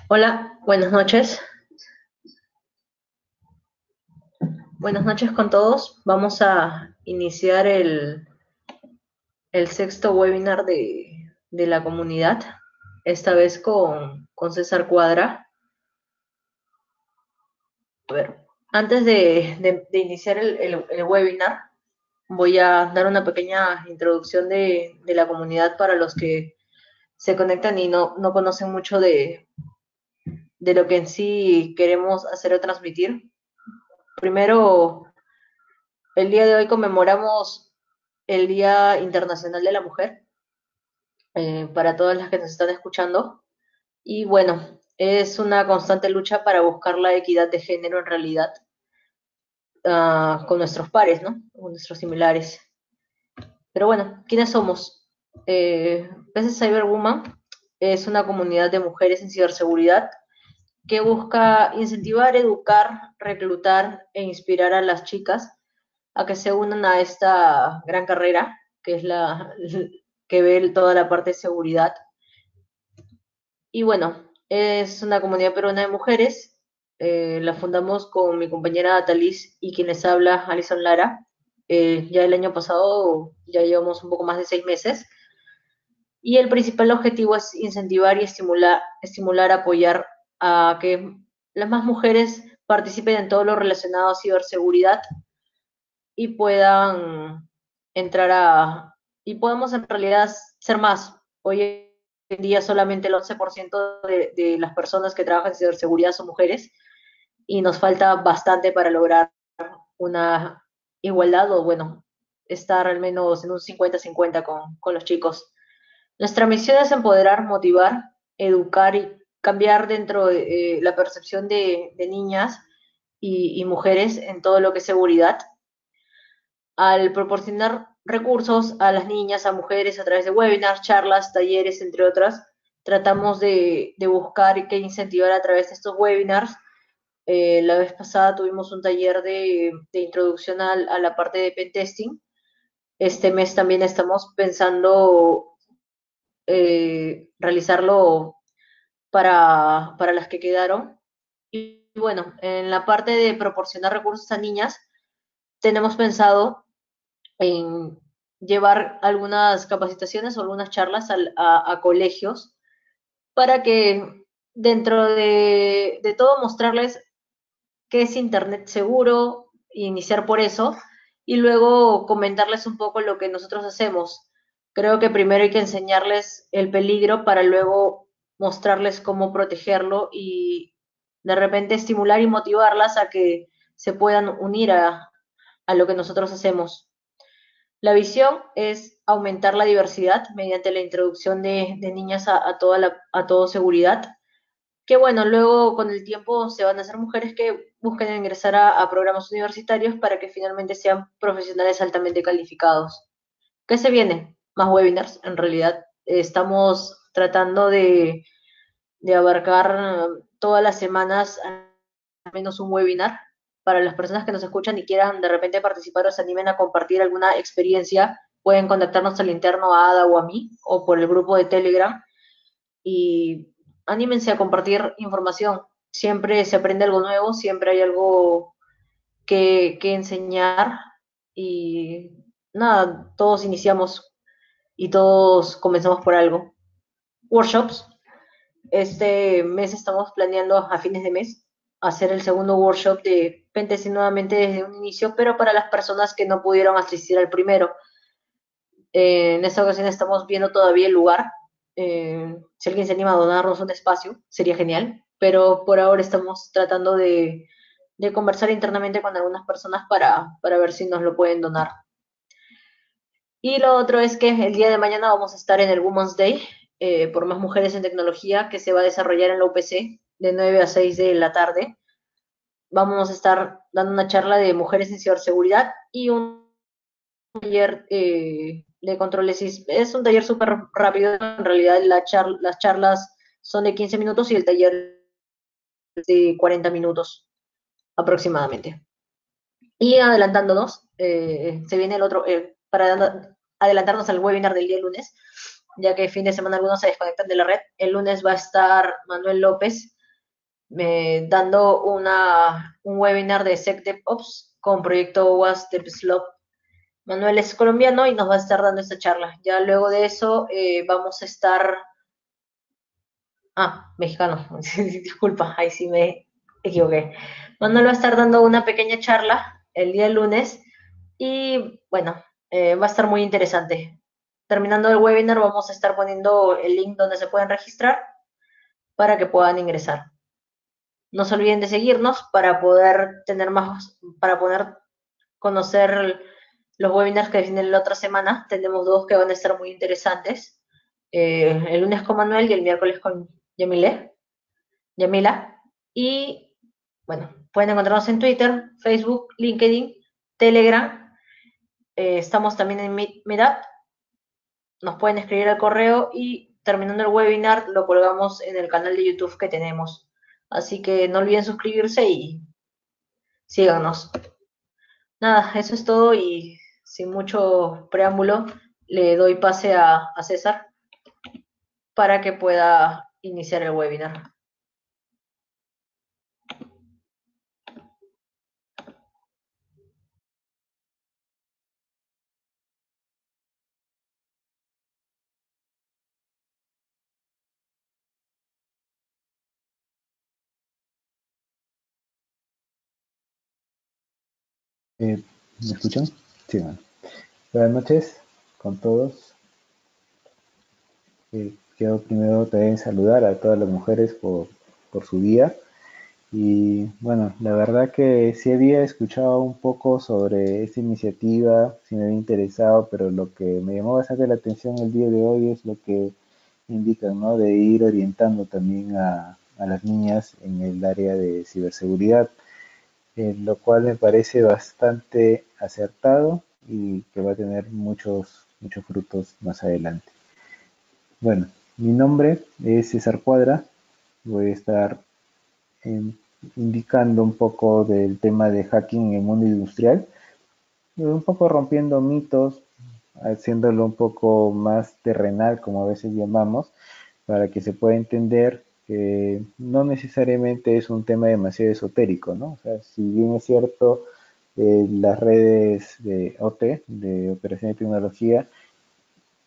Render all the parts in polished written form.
Hola, buenas noches. Buenas noches con todos. Vamos a iniciar el sexto webinar de la comunidad, esta vez con César Cuadra. A ver, antes de iniciar el webinar, voy a dar una pequeña introducción de la comunidad para los que se conectan y no conocen mucho de lo que en sí queremos hacer o transmitir. Primero, el día de hoy conmemoramos el Día Internacional de la Mujer, para todas las que nos están escuchando. Y bueno, es una constante lucha para buscar la equidad de género en realidad, con nuestros pares, ¿no? Con nuestros similares. Pero bueno, ¿quiénes somos? PC Cyberwoman es una comunidad de mujeres en ciberseguridad que busca incentivar, educar, reclutar e inspirar a las chicas a que se unan a esta gran carrera, que es la que ve toda la parte de seguridad. Y bueno, es una comunidad peruana de mujeres. La fundamos con mi compañera Talis y quien les habla, Alison Lara. Ya el año pasado, ya llevamos un poco más de 6 meses. Y el principal objetivo es incentivar y estimular, apoyar a que las más mujeres participen en todo lo relacionado a ciberseguridad y puedan entrar y podemos en realidad ser más. Hoy en día solamente el 11% de las personas que trabajan en ciberseguridad son mujeres y nos falta bastante para lograr una igualdad o bueno, estar al menos en un 50-50 con los chicos. Nuestra misión es empoderar, motivar, educar y cambiar dentro de la percepción de niñas y mujeres en todo lo que es seguridad al proporcionar recursos a las niñas, a mujeres a través de webinars, charlas, talleres, entre otras. Tratamos de buscar y que incentivar a través de estos webinars. La vez pasada tuvimos un taller de introducción a la parte de pentesting. Este mes también estamos pensando realizarlo para las que quedaron. Y bueno, en la parte de proporcionar recursos a niñas, tenemos pensado en llevar algunas capacitaciones o algunas charlas a colegios para que dentro de todo mostrarles qué es Internet seguro, iniciar por eso y luego comentarles un poco lo que nosotros hacemos. Creo que primero hay que enseñarles el peligro para luego mostrarles cómo protegerlo y de repente estimular y motivarlas a que se puedan unir a lo que nosotros hacemos. La visión es aumentar la diversidad mediante la introducción de niñas a todo seguridad, que bueno, luego con el tiempo se van a hacer mujeres que busquen ingresar a programas universitarios para que finalmente sean profesionales altamente calificados. ¿Qué se viene? Más webinars, en realidad. Estamos tratando de abarcar todas las semanas al menos un webinar para las personas que nos escuchan y quieran de repente participar o se animen a compartir alguna experiencia, pueden contactarnos al interno a Ada o a mí o por el grupo de Telegram y anímense a compartir información. Siempre se aprende algo nuevo, siempre hay algo que enseñar y nada, todos iniciamos y todos comenzamos por algo. Workshops. Este mes estamos planeando a fines de mes hacer el segundo workshop de Pentesting nuevamente desde un inicio, pero para las personas que no pudieron asistir al primero. En esta ocasión estamos viendo todavía el lugar. Si alguien se anima a donarnos un espacio, sería genial, pero por ahora estamos tratando de conversar internamente con algunas personas para ver si nos lo pueden donar. Y lo otro es que el día de mañana vamos a estar en el Women's Day, por más mujeres en tecnología, que se va a desarrollar en la UPC de 9 a 6 de la tarde. Vamos a estar dando una charla de mujeres en ciberseguridad y un taller de controles. Es un taller súper rápido, en realidad las charlas son de 15 minutos y el taller de 40 minutos. aproximadamente. Y adelantándonos, se viene el otro, adelantarnos al webinar del día lunes, ya que fin de semana algunos se desconectan de la red. El lunes va a estar Manuel López dando un webinar de SecDevOps con proyecto Was DevSlop. Manuel es colombiano y nos va a estar dando esta charla. Ya luego de eso vamos a estar... Ah, mexicano, disculpa, ahí sí me equivoqué. Manuel va a estar dando una pequeña charla el día lunes y bueno, va a estar muy interesante. Terminando el webinar vamos a estar poniendo el link donde se pueden registrar para que puedan ingresar. No se olviden de seguirnos para poder tener más, para poder conocer los webinars que vienen la otra semana. Tenemos dos que van a estar muy interesantes. El lunes con Manuel y el miércoles con Yamila. Y bueno, pueden encontrarnos en Twitter, Facebook, LinkedIn, Telegram. Estamos también en Meetup. Nos pueden escribir al correo y terminando el webinar lo colgamos en el canal de YouTube que tenemos. Así que no olviden suscribirse y síganos. Nada, eso es todo y sin mucho preámbulo le doy pase a César para que pueda iniciar el webinar. ¿Me escuchan? Sí, bueno. Buenas noches con todos. Quiero primero también saludar a todas las mujeres por su día. Y bueno, la verdad que sí había escuchado un poco sobre esta iniciativa, sí me había interesado, pero lo que me llamó bastante la atención el día de hoy es lo que indican, ¿no? De ir orientando también a las niñas en el área de ciberseguridad, lo cual me parece bastante acertado y que va a tener muchos frutos más adelante. Bueno, mi nombre es César Cuadra, voy a estar em, indicando un poco del tema de hacking en el mundo industrial, y un poco rompiendo mitos, haciéndolo un poco más terrenal, como a veces llamamos, para que se pueda entender que no necesariamente es un tema demasiado esotérico, ¿no? O sea, si bien es cierto, las redes de OT, de operación de tecnología,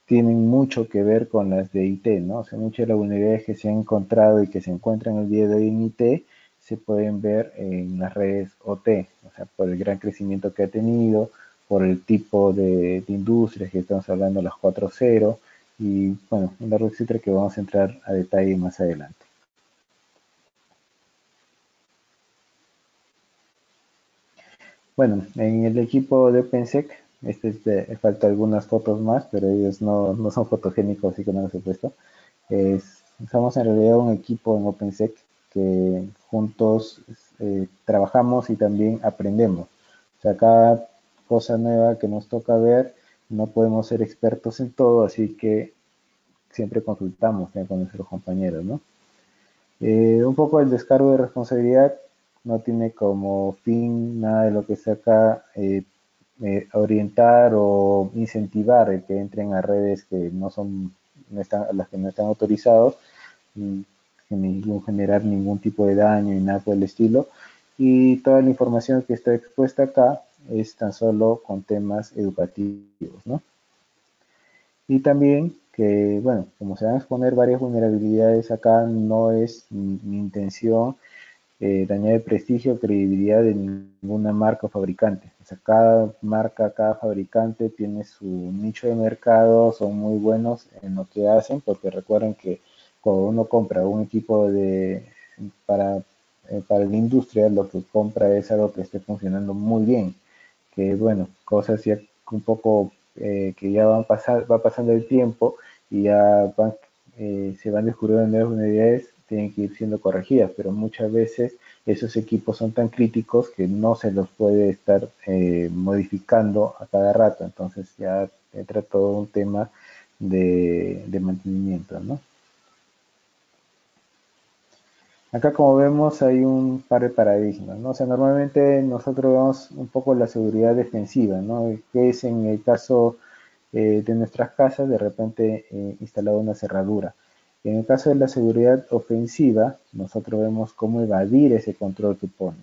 tienen mucho que ver con las de IT, ¿no? O sea, muchas de las vulnerabilidades que se han encontrado y que se encuentran el día de hoy en IT se pueden ver en las redes OT, o sea, por el gran crecimiento que ha tenido, por el tipo de industrias que estamos hablando, las 4.0, y bueno, un largo etcétera que vamos a entrar a detalle más adelante. Bueno, en el equipo de OpenSec, falta algunas fotos más, pero ellos no son fotogénicos, así que no los he puesto. Somos en realidad un equipo en OpenSec que juntos trabajamos y también aprendemos. O sea, cada cosa nueva que nos toca ver, no podemos ser expertos en todo, así que siempre consultamos con nuestros compañeros, ¿no? Un poco el descargo de responsabilidad no tiene como fin nada de lo que sea acá orientar o incentivar el que entren a redes que no están, a las que no están autorizados, sin generar ningún tipo de daño y nada por el estilo. Y toda la información que está expuesta acá es tan solo con temas educativos, ¿no? Y también que, bueno, como se van a exponer varias vulnerabilidades acá, no es mi intención dañar el prestigio o credibilidad de ninguna marca o fabricante. O sea, cada marca, cada fabricante tiene su nicho de mercado, son muy buenos en lo que hacen, porque recuerden que cuando uno compra un equipo para, para la industria, lo que compra es algo que esté funcionando muy bien, que bueno, cosas ya un poco que ya va pasando el tiempo y ya se van descubriendo nuevas unidades, tienen que ir siendo corregidas, pero muchas veces esos equipos son tan críticos que no se los puede estar modificando a cada rato, entonces ya entra todo un tema de mantenimiento, ¿no? Acá como vemos hay un par de paradigmas, ¿no? O sea, normalmente nosotros vemos un poco la seguridad defensiva, ¿no? Que es en el caso de nuestras casas, de repente instalado una cerradura. En el caso de la seguridad ofensiva, nosotros vemos cómo evadir ese control que pone.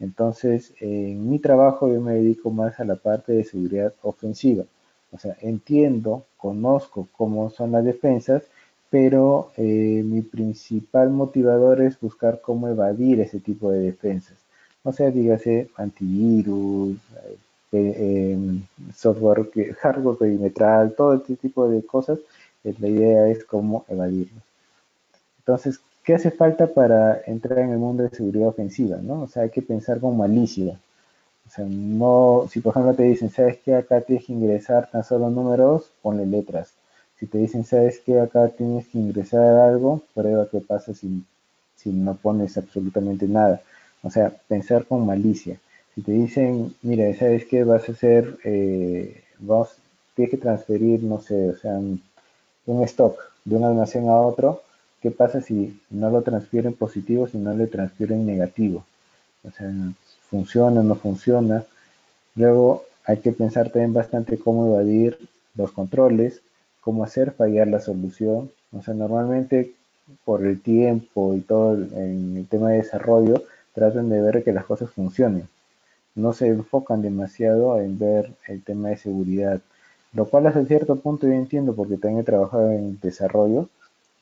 Entonces, en mi trabajo yo me dedico más a la parte de seguridad ofensiva. O sea, entiendo, conozco cómo son las defensas, pero mi principal motivador es buscar cómo evadir ese tipo de defensas. O sea, dígase antivirus, software, hardware perimetral, todo este tipo de cosas. La idea es cómo evadirlos. Entonces, ¿qué hace falta para entrar en el mundo de seguridad ofensiva? ¿No? O sea, hay que pensar con malicia. O sea, no, si por ejemplo te dicen, ¿sabes qué? Acá tienes que ingresar tan solo números, ponle letras. Si te dicen, ¿sabes qué? Acá tienes que ingresar algo, prueba qué pasa si no pones absolutamente nada. O sea, pensar con malicia. Si te dicen, mira, ¿sabes qué? Vas a hacer, tienes que transferir, no sé, o sea, un stock de un almacén a otro, ¿qué pasa si no lo transfieren positivo, si no le transfieren negativo? O sea, funciona, no funciona. Luego hay que pensar también bastante cómo evadir los controles, cómo hacer fallar la solución. O sea, normalmente por el tiempo y todo en el tema de desarrollo, tratan de ver que las cosas funcionen. No se enfocan demasiado en ver el tema de seguridad, lo cual hasta cierto punto yo entiendo porque también he trabajado en desarrollo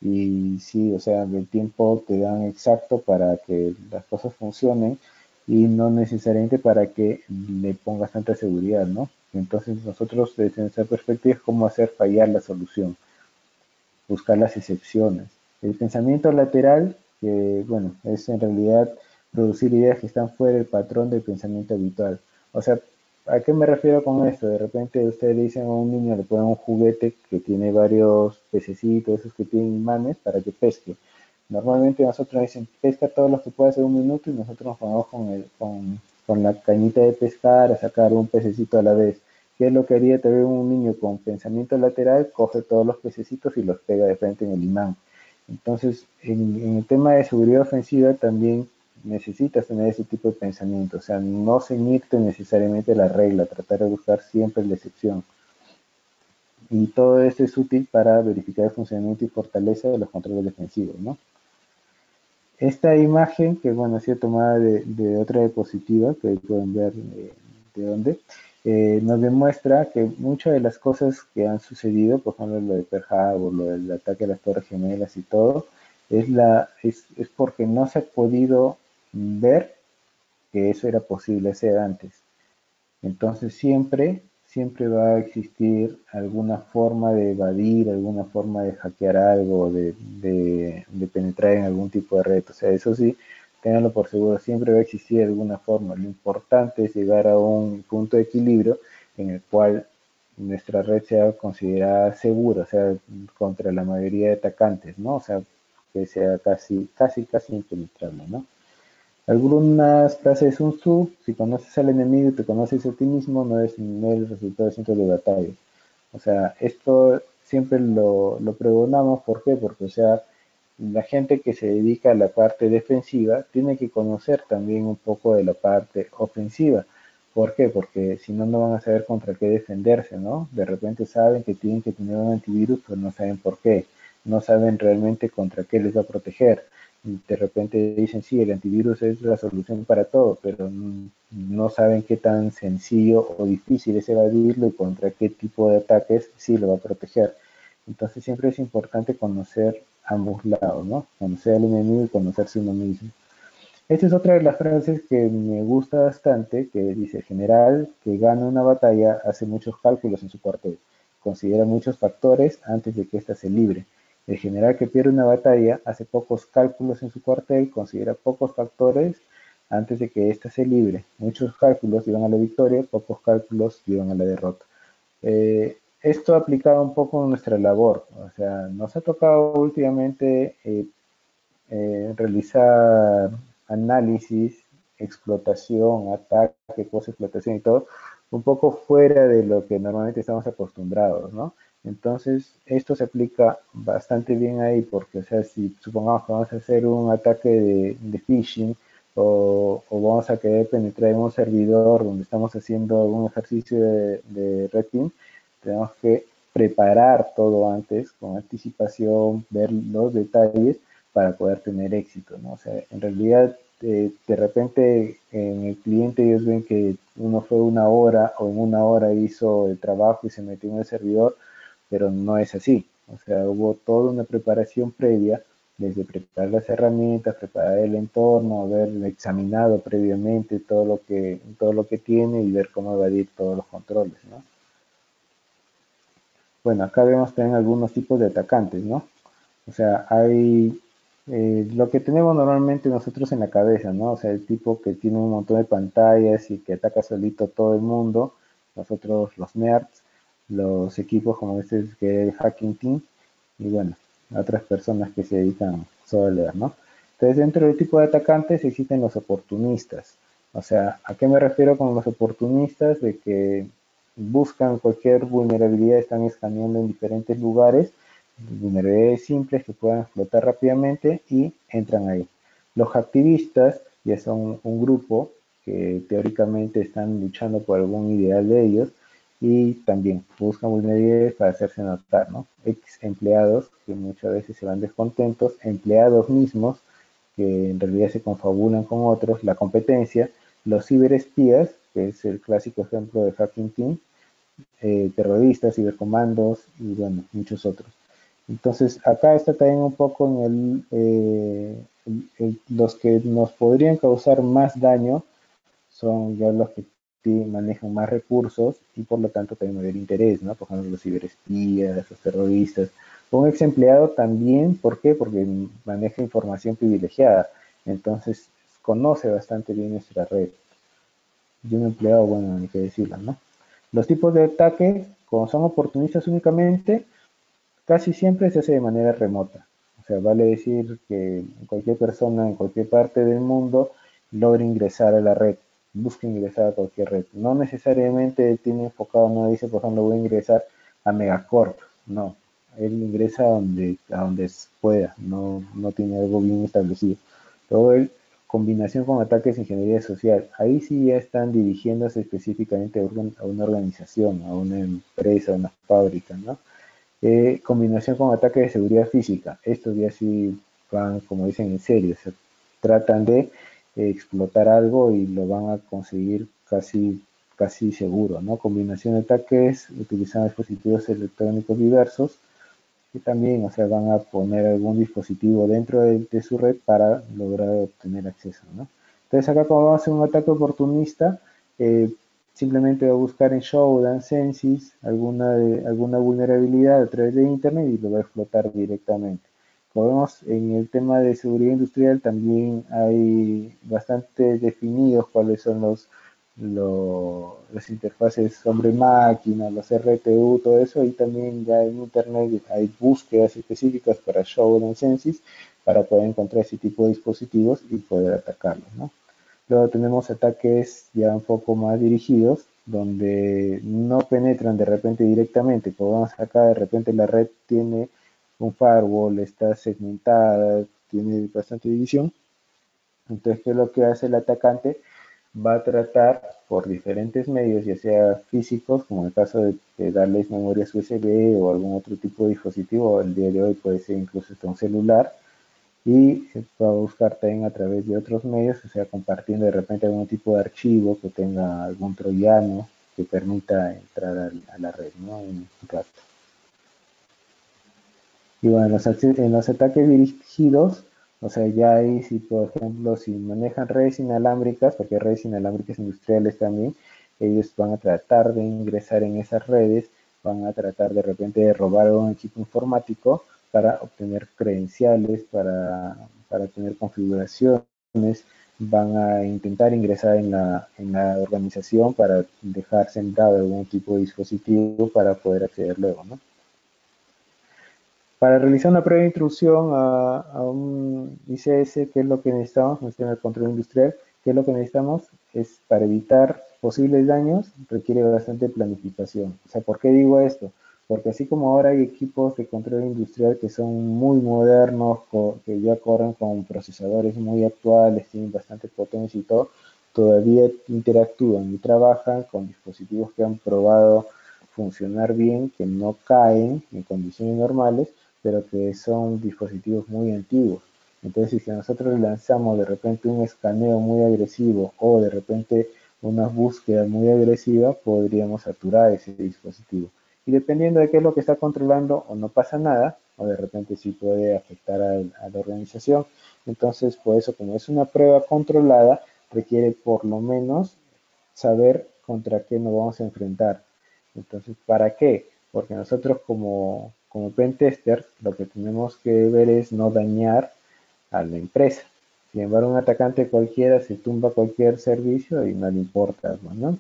y sí, o sea, el tiempo te dan exacto para que las cosas funcionen y no necesariamente para que le pongas tanta seguridad, ¿no? Entonces nosotros desde nuestra perspectiva es cómo hacer fallar la solución, buscar las excepciones. El pensamiento lateral, que bueno, es en realidad producir ideas que están fuera del patrón del pensamiento habitual. O sea, ¿a qué me refiero con esto? De repente ustedes le dicen a un niño, le ponen un juguete que tiene varios pececitos, esos que tienen imanes para que pesque. Normalmente nosotros dicen, pesca todos los que puedas en un minuto y nosotros nos ponemos con la cañita de pescar a sacar un pececito a la vez. ¿Qué es lo que haría también un niño con pensamiento lateral? Coge todos los pececitos y los pega de frente en el imán. Entonces, en el tema de seguridad ofensiva también necesitas tener ese tipo de pensamiento, o sea, no ceñirte necesariamente a la regla, tratar de buscar siempre la excepción. Y todo esto es útil para verificar el funcionamiento y fortaleza de los controles defensivos, ¿no? Esta imagen, que bueno, ha sido tomada de otra diapositiva, que pueden ver de dónde, nos demuestra que muchas de las cosas que han sucedido, por ejemplo lo de Pearl Harbor, lo del ataque a las Torres Gemelas y todo, es porque no se ha podido ver que eso era posible hacer antes. Entonces siempre va a existir alguna forma de evadir, alguna forma de hackear algo, de penetrar en algún tipo de red. O sea, eso sí, ténganlo por seguro, siempre va a existir alguna forma. Lo importante es llegar a un punto de equilibrio en el cual nuestra red sea considerada segura, o sea, contra la mayoría de atacantes, ¿no? O sea, que sea casi impenetrable, ¿no? Algunas frases de Sun Tzu, si conoces al enemigo y te conoces a ti mismo, no eres el resultado de cientos de batallas. O sea, esto siempre lo pregonamos, ¿por qué? Porque, o sea, la gente que se dedica a la parte defensiva tiene que conocer también un poco de la parte ofensiva. ¿Por qué? Porque si no, no van a saber contra qué defenderse, ¿no? De repente saben que tienen que tener un antivirus, pero no saben por qué. No saben realmente contra qué les va a proteger. De repente dicen, sí, el antivirus es la solución para todo, pero no saben qué tan sencillo o difícil es evadirlo y contra qué tipo de ataques sí lo va a proteger. Entonces siempre es importante conocer ambos lados, ¿no? Conocer al enemigo y conocerse uno mismo. Esta es otra de las frases que me gusta bastante, que dice, el general que gana una batalla hace muchos cálculos en su cuartel, considera muchos factores antes de que ésta se libre. El general que pierde una batalla hace pocos cálculos en su cuartel, considera pocos factores antes de que ésta se libre. Muchos cálculos llevan a la victoria, pocos cálculos llevan a la derrota. Esto aplicado un poco en nuestra labor, o sea, nos ha tocado últimamente realizar análisis, explotación, ataque, post-explotación y todo, un poco fuera de lo que normalmente estamos acostumbrados, ¿no? Entonces, esto se aplica bastante bien ahí porque, o sea, si supongamos que vamos a hacer un ataque de phishing o vamos a querer penetrar en un servidor donde estamos haciendo algún ejercicio de red team, tenemos que preparar todo antes, con anticipación, ver los detalles para poder tener éxito, ¿no? O sea, en realidad, de repente en el cliente ellos ven que uno fue una hora o en una hora hizo el trabajo y se metió en el servidor, pero no es así. O sea, hubo toda una preparación previa, desde preparar las herramientas, preparar el entorno, haber examinado previamente todo lo que tiene y ver cómo evadir todos los controles, ¿no? Bueno, acá vemos también algunos tipos de atacantes, ¿no? O sea, hay lo que tenemos normalmente nosotros en la cabeza, ¿no? O sea, el tipo que tiene un montón de pantallas y que ataca solito a todo el mundo, nosotros los nerds, los equipos como este que es el Hacking Team, y bueno, otras personas que se dedican solo a leer, ¿no? Entonces, dentro del tipo de atacantes existen los oportunistas. O sea, ¿a qué me refiero con los oportunistas? De que buscan cualquier vulnerabilidad, están escaneando en diferentes lugares, vulnerabilidades simples que puedan explotar rápidamente y entran ahí. Los activistas ya son un grupo que teóricamente están luchando por algún ideal de ellos y también buscan vulnerabilidades para hacerse notar, ¿no? Ex empleados que muchas veces se van descontentos, empleados mismos que en realidad se confabulan con otros, la competencia, los ciberespías, que es el clásico ejemplo de Hacking Team, terroristas, cibercomandos y bueno, muchos otros. Entonces, acá está también un poco en los que nos podrían causar más daño son ya los que manejan más recursos y por lo tanto también mayor interés, ¿no? Por ejemplo, los ciberespías, los terroristas. Un ex empleado también, ¿por qué? Porque maneja información privilegiada, entonces conoce bastante bien nuestra red. Y un empleado, bueno, ni qué decirlo, ¿no? Los tipos de ataque, como son oportunistas únicamente, casi siempre se hace de manera remota. O sea, vale decir que cualquier persona en cualquier parte del mundo logra ingresar a la red, busca ingresar a cualquier red. No necesariamente tiene enfocado, no dice, por ejemplo, voy a ingresar a Megacorp. No, él ingresa a donde pueda, no tiene algo bien establecido. Todo el combinación con ataques de ingeniería social. Ahí sí ya están dirigiéndose específicamente a una organización, a una empresa, a una fábrica, ¿no? Combinación con ataques de seguridad física. Estos ya sí van, como dicen, en serio. Se tratan de explotar algo y lo van a conseguir casi seguro, ¿no? Combinación de ataques utilizando dispositivos electrónicos diversos y también, o sea, van a poner algún dispositivo dentro de su red para lograr obtener acceso, ¿no? Entonces acá como vamos a hacer un ataque oportunista, eh, simplemente va a buscar en Shodan, Censis, alguna vulnerabilidad a través de Internet y lo va a explotar directamente. Como vemos en el tema de seguridad industrial también hay bastante definidos cuáles son las interfaces hombre-máquina, los RTU, todo eso, y también ya en Internet hay búsquedas específicas para Show and Census para poder encontrar ese tipo de dispositivos y poder atacarlos, ¿no? Luego tenemos ataques ya un poco más dirigidos, donde no penetran de repente directamente, como vamos acá, de repente la red tiene un firewall, está segmentada, tiene bastante división, entonces, ¿qué es lo que hace el atacante? Va a tratar por diferentes medios, ya sea físicos, como en el caso de darles memorias USB o algún otro tipo de dispositivo, el día de hoy puede ser incluso hasta un celular, y se va a buscar también a través de otros medios, o sea, compartiendo de repente algún tipo de archivo que tenga algún troyano que permita entrar a la red, ¿no? En rato. Y bueno, en los ataques dirigidos, o sea, ya ahí si por ejemplo, si manejan redes inalámbricas, porque hay redes inalámbricas industriales también, ellos van a tratar de ingresar en esas redes, van a tratar de repente de robar un equipo informático para obtener credenciales, para tener configuraciones, van a intentar ingresar en la organización para dejar sembrado algún tipo de dispositivo para poder acceder luego, ¿no? Para realizar una prueba de intrusión a un ICS, ¿qué es lo que necesitamos? Un sistema de control industrial, ¿qué es lo que necesitamos? Es para evitar posibles daños, requiere bastante planificación. O sea, ¿por qué digo esto? porque así como ahora hay equipos de control industrial que son muy modernos, que ya corren con procesadores muy actuales, tienen bastante potencia y todo, todavía interactúan y trabajan con dispositivos que han probado funcionar bien, que no caen en condiciones normales, pero que son dispositivos muy antiguos. Entonces, si nosotros lanzamos de repente un escaneo muy agresivo o de repente una búsqueda muy agresiva, podríamos saturar ese dispositivo. Y dependiendo de qué es lo que está controlando, o no pasa nada, o de repente sí puede afectar a la organización. Entonces, por eso, como es una prueba controlada, requiere por lo menos saber contra qué nos vamos a enfrentar. Entonces, ¿para qué? Porque nosotros como pentester lo que tenemos que ver es no dañar a la empresa. Sin embargo, un atacante cualquiera se tumba cualquier servicio y no le importa, ¿no?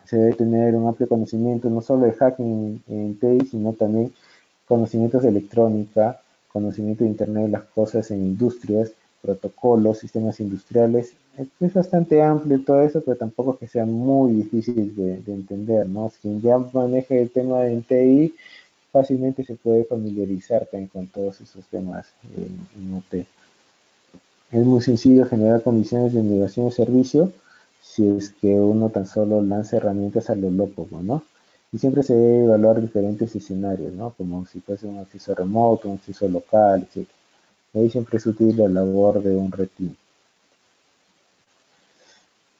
Se debe tener un amplio conocimiento no solo de hacking en TI, sino también conocimientos de electrónica, conocimiento de Internet de las cosas en industrias, protocolos, sistemas industriales. Es bastante amplio todo eso, pero tampoco es que sea muy difícil de entender, ¿no? Quien ya maneja el tema de TI fácilmente se puede familiarizar también con todos esos temas en OT. Es muy sencillo generar condiciones de migración de servicio si es que uno tan solo lanza herramientas a lo loco, ¿no? Y siempre se debe evaluar diferentes escenarios, ¿no? Como si fuese un acceso remoto, un acceso local, etc. Ahí siempre es útil la labor de un red team.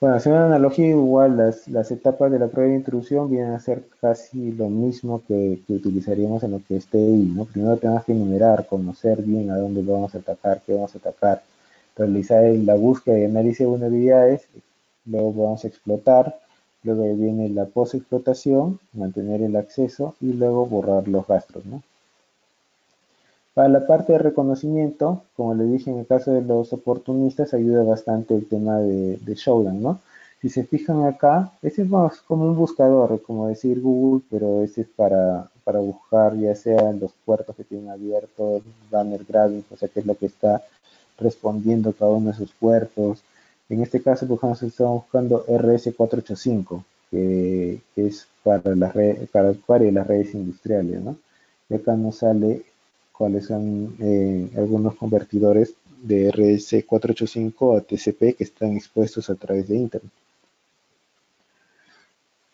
Bueno, haciendo una analogía igual, las etapas de la prueba de intrusión vienen a ser casi lo mismo que utilizaríamos en lo que es TI, ¿no? Primero tenemos que enumerar, conocer bien a dónde vamos a atacar, qué vamos a atacar, realizar la búsqueda y análisis de vulnerabilidades, luego vamos a explotar, luego viene la post-explotación, mantener el acceso y luego borrar los rastros, ¿no? Para la parte de reconocimiento, como le dije en el caso de los oportunistas, ayuda bastante el tema de Showdown, ¿no? Si se fijan acá, este es más como un buscador, como decir Google, pero este es para buscar ya sea en los puertos que tienen abiertos, banner grabbing, o sea, qué es lo que está respondiendo cada uno de sus puertos. En este caso, por ejemplo, estamos buscando RS485, que es para, para varias de las redes industriales, ¿no? Y acá nos sale cuáles son algunos convertidores de RS485 a TCP que están expuestos a través de Internet.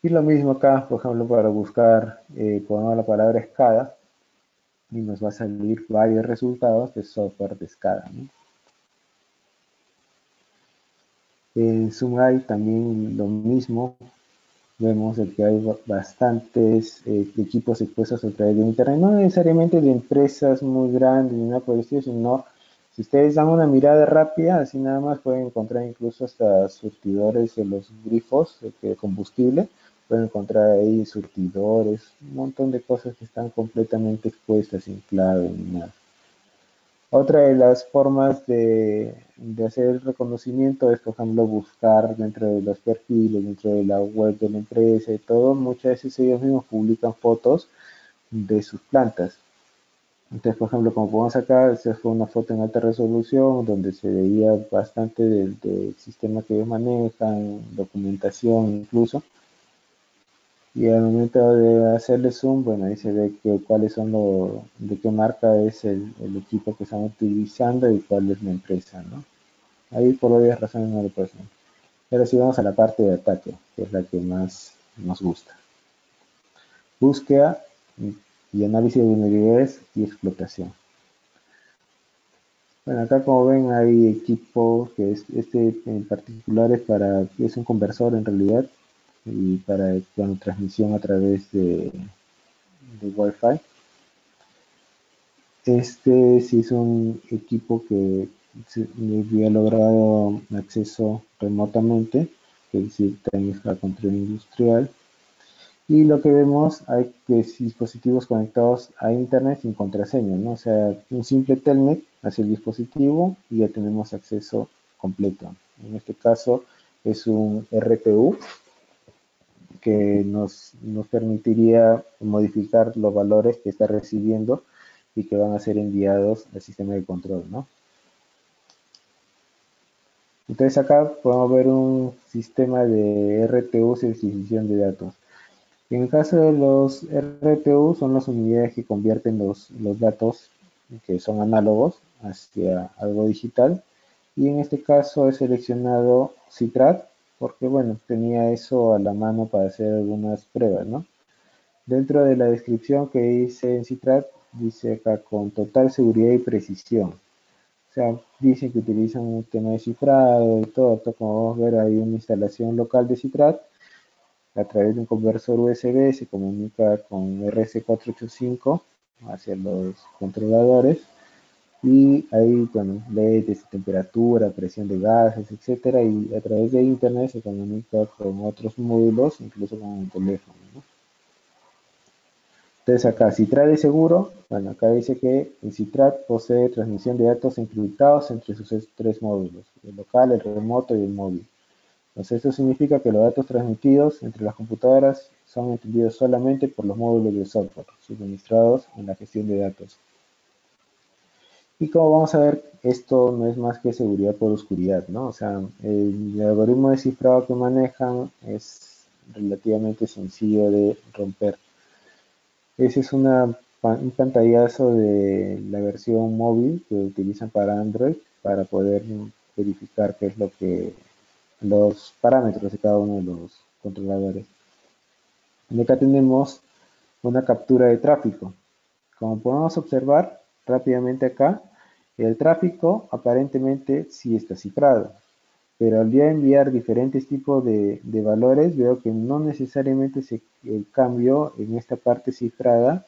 Y lo mismo acá, por ejemplo, para buscar, ponemos la palabra SCADA y nos va a salir varios resultados de software de SCADA, ¿no? En Zoom también lo mismo, vemos que hay bastantes equipos expuestos a través de Internet, no necesariamente de empresas muy grandes ni nada por el estilo, sino si ustedes dan una mirada rápida, así nada más pueden encontrar incluso hasta surtidores de los grifos de combustible, pueden encontrar ahí surtidores, un montón de cosas que están completamente expuestas, sin clave ni nada. Otra de las formas de hacer el reconocimiento es, por ejemplo, buscar dentro de los perfiles, dentro de la web de la empresa y todo. Muchas veces ellos mismos publican fotos de sus plantas. Entonces, por ejemplo, como podemos sacar, esta fue una foto en alta resolución donde se veía bastante del sistema que ellos manejan, documentación incluso. Y al momento de hacerle zoom, bueno, ahí se ve cuáles son de qué marca es el equipo que están utilizando y cuál es la empresa, ¿no? Ahí por obvias razones no lo puedes ver. Pero si vamos a la parte de ataque, que es la que más nos gusta. Búsqueda y análisis de vulnerabilidades y explotación. Bueno, acá como ven hay equipo que es, este en particular es un conversor en realidad y para transmisión a través de Wi-Fi. Este sí es un equipo que había logrado acceso remotamente, es decir, también a control industrial. Y lo que vemos hay que es dispositivos conectados a internet sin contraseña, ¿no? O sea, un simple telnet hacia el dispositivo y ya tenemos acceso completo. En este caso es un RPU que nos permitiría modificar los valores que está recibiendo y que van a ser enviados al sistema de control, ¿no? Entonces acá podemos ver un sistema de RTU de adquisición de datos. En el caso de los RTU, son las unidades que convierten los datos que son análogos hacia algo digital. Y en este caso he seleccionado Citrat porque, bueno, tenía eso a la mano para hacer algunas pruebas, ¿no? Dentro de la descripción que hice en Citrat, dice acá con total seguridad y precisión. O sea, dicen que utilizan un tema de cifrado y todo. Como vamos a ver, hay una instalación local de Citrat a través de un conversor USB, se comunica con RS485 hacia los controladores y ahí, bueno, lee desde temperatura, presión de gases, etcétera, y a través de internet se comunica con otros módulos, incluso con el teléfono, ¿no? Entonces acá, Citrat es seguro. Bueno, acá dice que el Citrat posee transmisión de datos encriptados entre sus tres módulos, el local, el remoto y el móvil. Entonces esto significa que los datos transmitidos entre las computadoras son entendidos solamente por los módulos de software suministrados en la gestión de datos. Y como vamos a ver, esto no es más que seguridad por oscuridad, ¿no? O sea, el algoritmo de cifrado que manejan es relativamente sencillo de romper. Ese es un pantallazo de la versión móvil que utilizan para Android para poder verificar qué es lo que los parámetros de cada uno de los controladores. Y acá tenemos una captura de tráfico. Como podemos observar rápidamente acá, el tráfico aparentemente sí está cifrado, pero al ya enviar diferentes tipos de valores, veo que no necesariamente el cambio en esta parte cifrada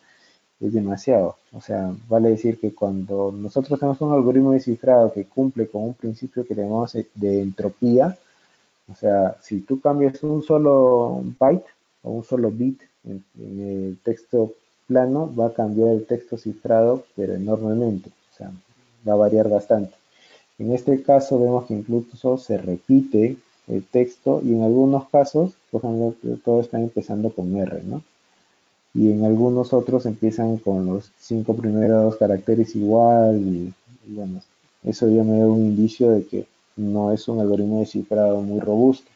es demasiado. O sea, vale decir que cuando nosotros tenemos un algoritmo de cifrado que cumple con un principio que llamamos de entropía, o sea, si tú cambias un solo byte o un solo bit en el texto plano, va a cambiar el texto cifrado, pero enormemente. O sea, va a variar bastante. En este caso vemos que incluso se repite el texto y en algunos casos, por ejemplo, todos están empezando con R, ¿no? Y en algunos otros empiezan con los 5 primeros caracteres igual y bueno, eso ya me da un indicio de que no es un algoritmo de cifrado muy robusto.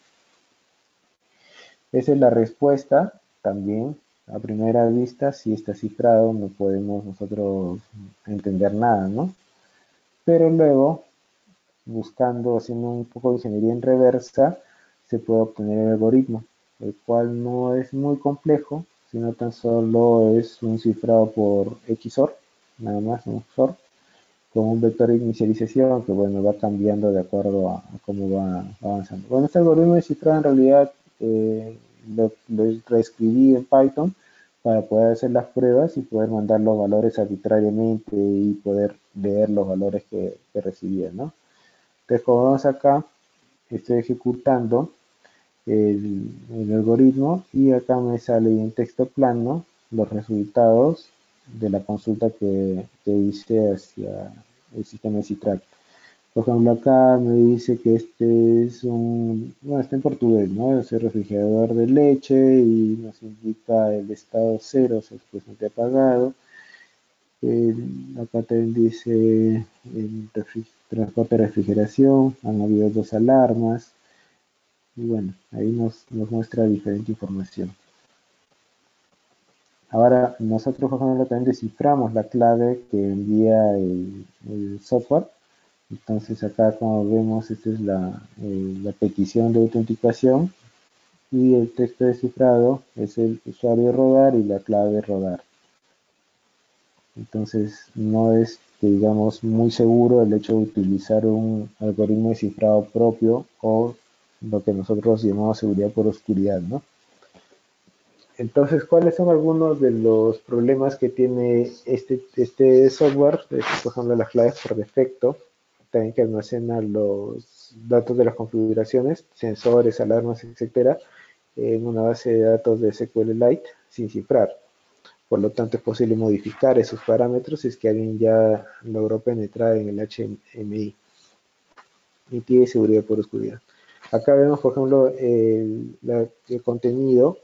Esa es la respuesta también. A primera vista, si está cifrado, no podemos nosotros entender nada, ¿no? Pero luego, buscando, haciendo un poco de ingeniería en reversa, se puede obtener el algoritmo, el cual no es muy complejo, sino tan solo es un cifrado por XOR, nada más, un XOR, con un vector de inicialización que, bueno, va cambiando de acuerdo a cómo va avanzando. Bueno, este algoritmo de cifrado en realidad lo reescribí en Python para poder hacer las pruebas y poder mandar los valores arbitrariamente y poder leer los valores que recibía, ¿no? Entonces, como vemos acá, estoy ejecutando el algoritmo y acá me sale en texto plano los resultados de la consulta que hice hacia el sistema de Citrat. Por ejemplo, acá me dice que este es bueno, está en portugués, ¿no? Es el refrigerador de leche y nos indica el estado cero, o sea, supuestamente apagado. Acá también dice transporte de refrigeración, han habido 2 alarmas, y bueno, ahí nos muestra diferente información. Ahora nosotros, por ejemplo, también desciframos la clave que envía el software. Entonces acá, como vemos, esta es la petición de autenticación y el texto descifrado es el usuario rodar y la clave rodar. Entonces no es, digamos, muy seguro el hecho de utilizar un algoritmo de cifrado propio o lo que nosotros llamamos seguridad por oscuridad, ¿no? Entonces, ¿cuáles son algunos de los problemas que tiene este software? Por ejemplo, las claves por defecto, también que almacena los datos de las configuraciones, sensores, alarmas, etcétera, en una base de datos de SQLite sin cifrar. Por lo tanto, es posible modificar esos parámetros si es que alguien ya logró penetrar en el HMI y tiene seguridad por oscuridad. Acá vemos, por ejemplo, el contenido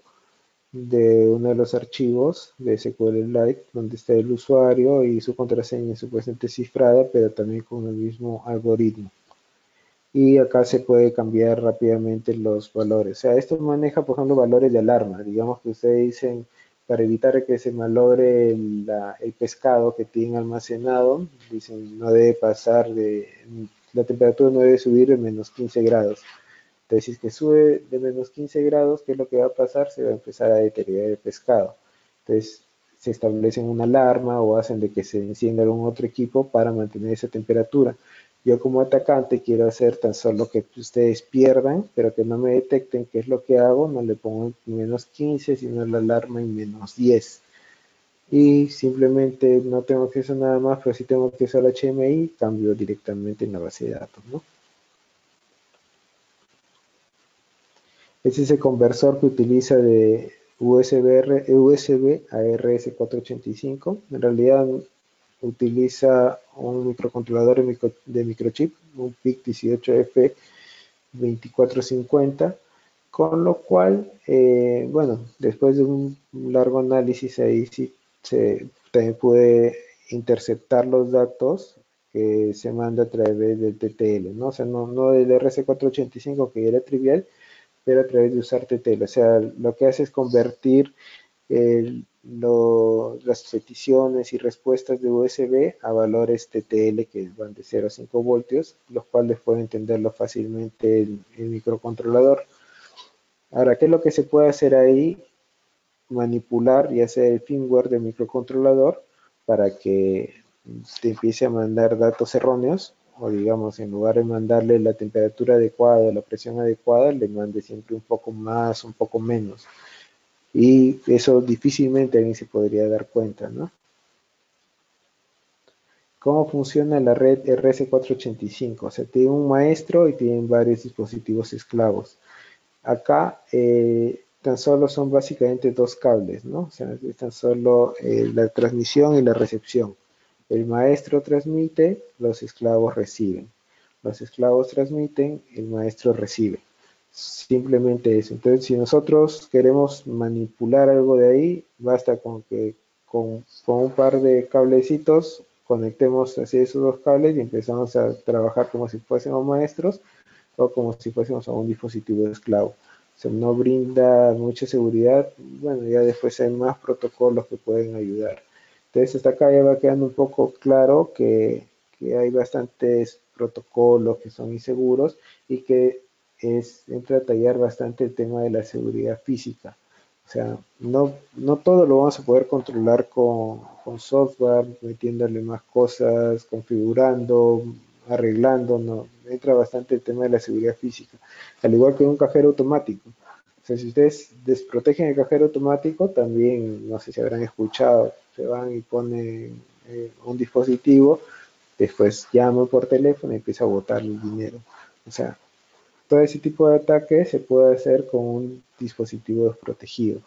de uno de los archivos de SQLite, donde está el usuario y su contraseña supuestamente cifrada, pero también con el mismo algoritmo. y acá se puede cambiar rápidamente los valores. O sea, esto maneja, por ejemplo, valores de alarma. Digamos que ustedes dicen, para evitar que se malogre el pescado que tienen almacenado, dicen, no debe pasar la temperatura no debe subir de menos 15 grados. Entonces, si es que sube de menos 15 grados, ¿qué es lo que va a pasar? Se va a empezar a deteriorar el pescado. Entonces, se establecen una alarma o hacen de que se encienda algún otro equipo para mantener esa temperatura. Yo como atacante quiero hacer tan solo que ustedes pierdan, pero que no me detecten qué es lo que hago, no le pongo en menos 15, sino la alarma en menos 10. Y simplemente no tengo acceso a nada más, pero si tengo acceso al HMI, cambio directamente en la base de datos, ¿no? Es ese conversor que utiliza de USB a RS485. En realidad utiliza un microcontrolador de microchip, un PIC18F 2450, con lo cual, bueno, después de un largo análisis ahí sí se también puede interceptar los datos que se manda a través del TTL, ¿no? O sea, no del RC485 que era trivial, pero a través de usar TTL. O sea, lo que hace es convertir las peticiones y respuestas de USB a valores TTL que van de 0 a 5 voltios, los cuales puede entenderlo fácilmente el microcontrolador. Ahora, ¿qué es lo que se puede hacer ahí? Manipular y hacer el firmware del microcontrolador para que te empiece a mandar datos erróneos, o digamos, en lugar de mandarle la temperatura adecuada, la presión adecuada, le mande siempre un poco más, un poco menos. Y eso difícilmente alguien se podría dar cuenta, ¿no? ¿Cómo funciona la red RS485? O sea, tiene un maestro y tienen varios dispositivos esclavos. Acá tan solo son básicamente dos cables, ¿no? O sea, es tan solo la transmisión y la recepción. El maestro transmite, los esclavos reciben. Los esclavos transmiten, el maestro recibe. Simplemente eso. Entonces, si nosotros queremos manipular algo de ahí, basta con que con un par de cablecitos conectemos así esos dos cables y empezamos a trabajar como si fuésemos maestros o como si fuésemos a un dispositivo esclavo. O sea, no brinda mucha seguridad. Bueno, ya después hay más protocolos que pueden ayudar. Entonces, hasta acá ya va quedando un poco claro que hay bastantes protocolos que son inseguros y que entra a tallar bastante el tema de la seguridad física. O sea, no todo lo vamos a poder controlar con software, metiéndole más cosas, configurando, arreglando, no. Entra bastante el tema de la seguridad física. Al igual que un cajero automático. O sea, si ustedes desprotegen el cajero automático, también, no sé si habrán escuchado, se van y ponen un dispositivo, después llaman por teléfono y empieza a botar el dinero. O sea, todo ese tipo de ataques se puede hacer con un dispositivo desprotegido.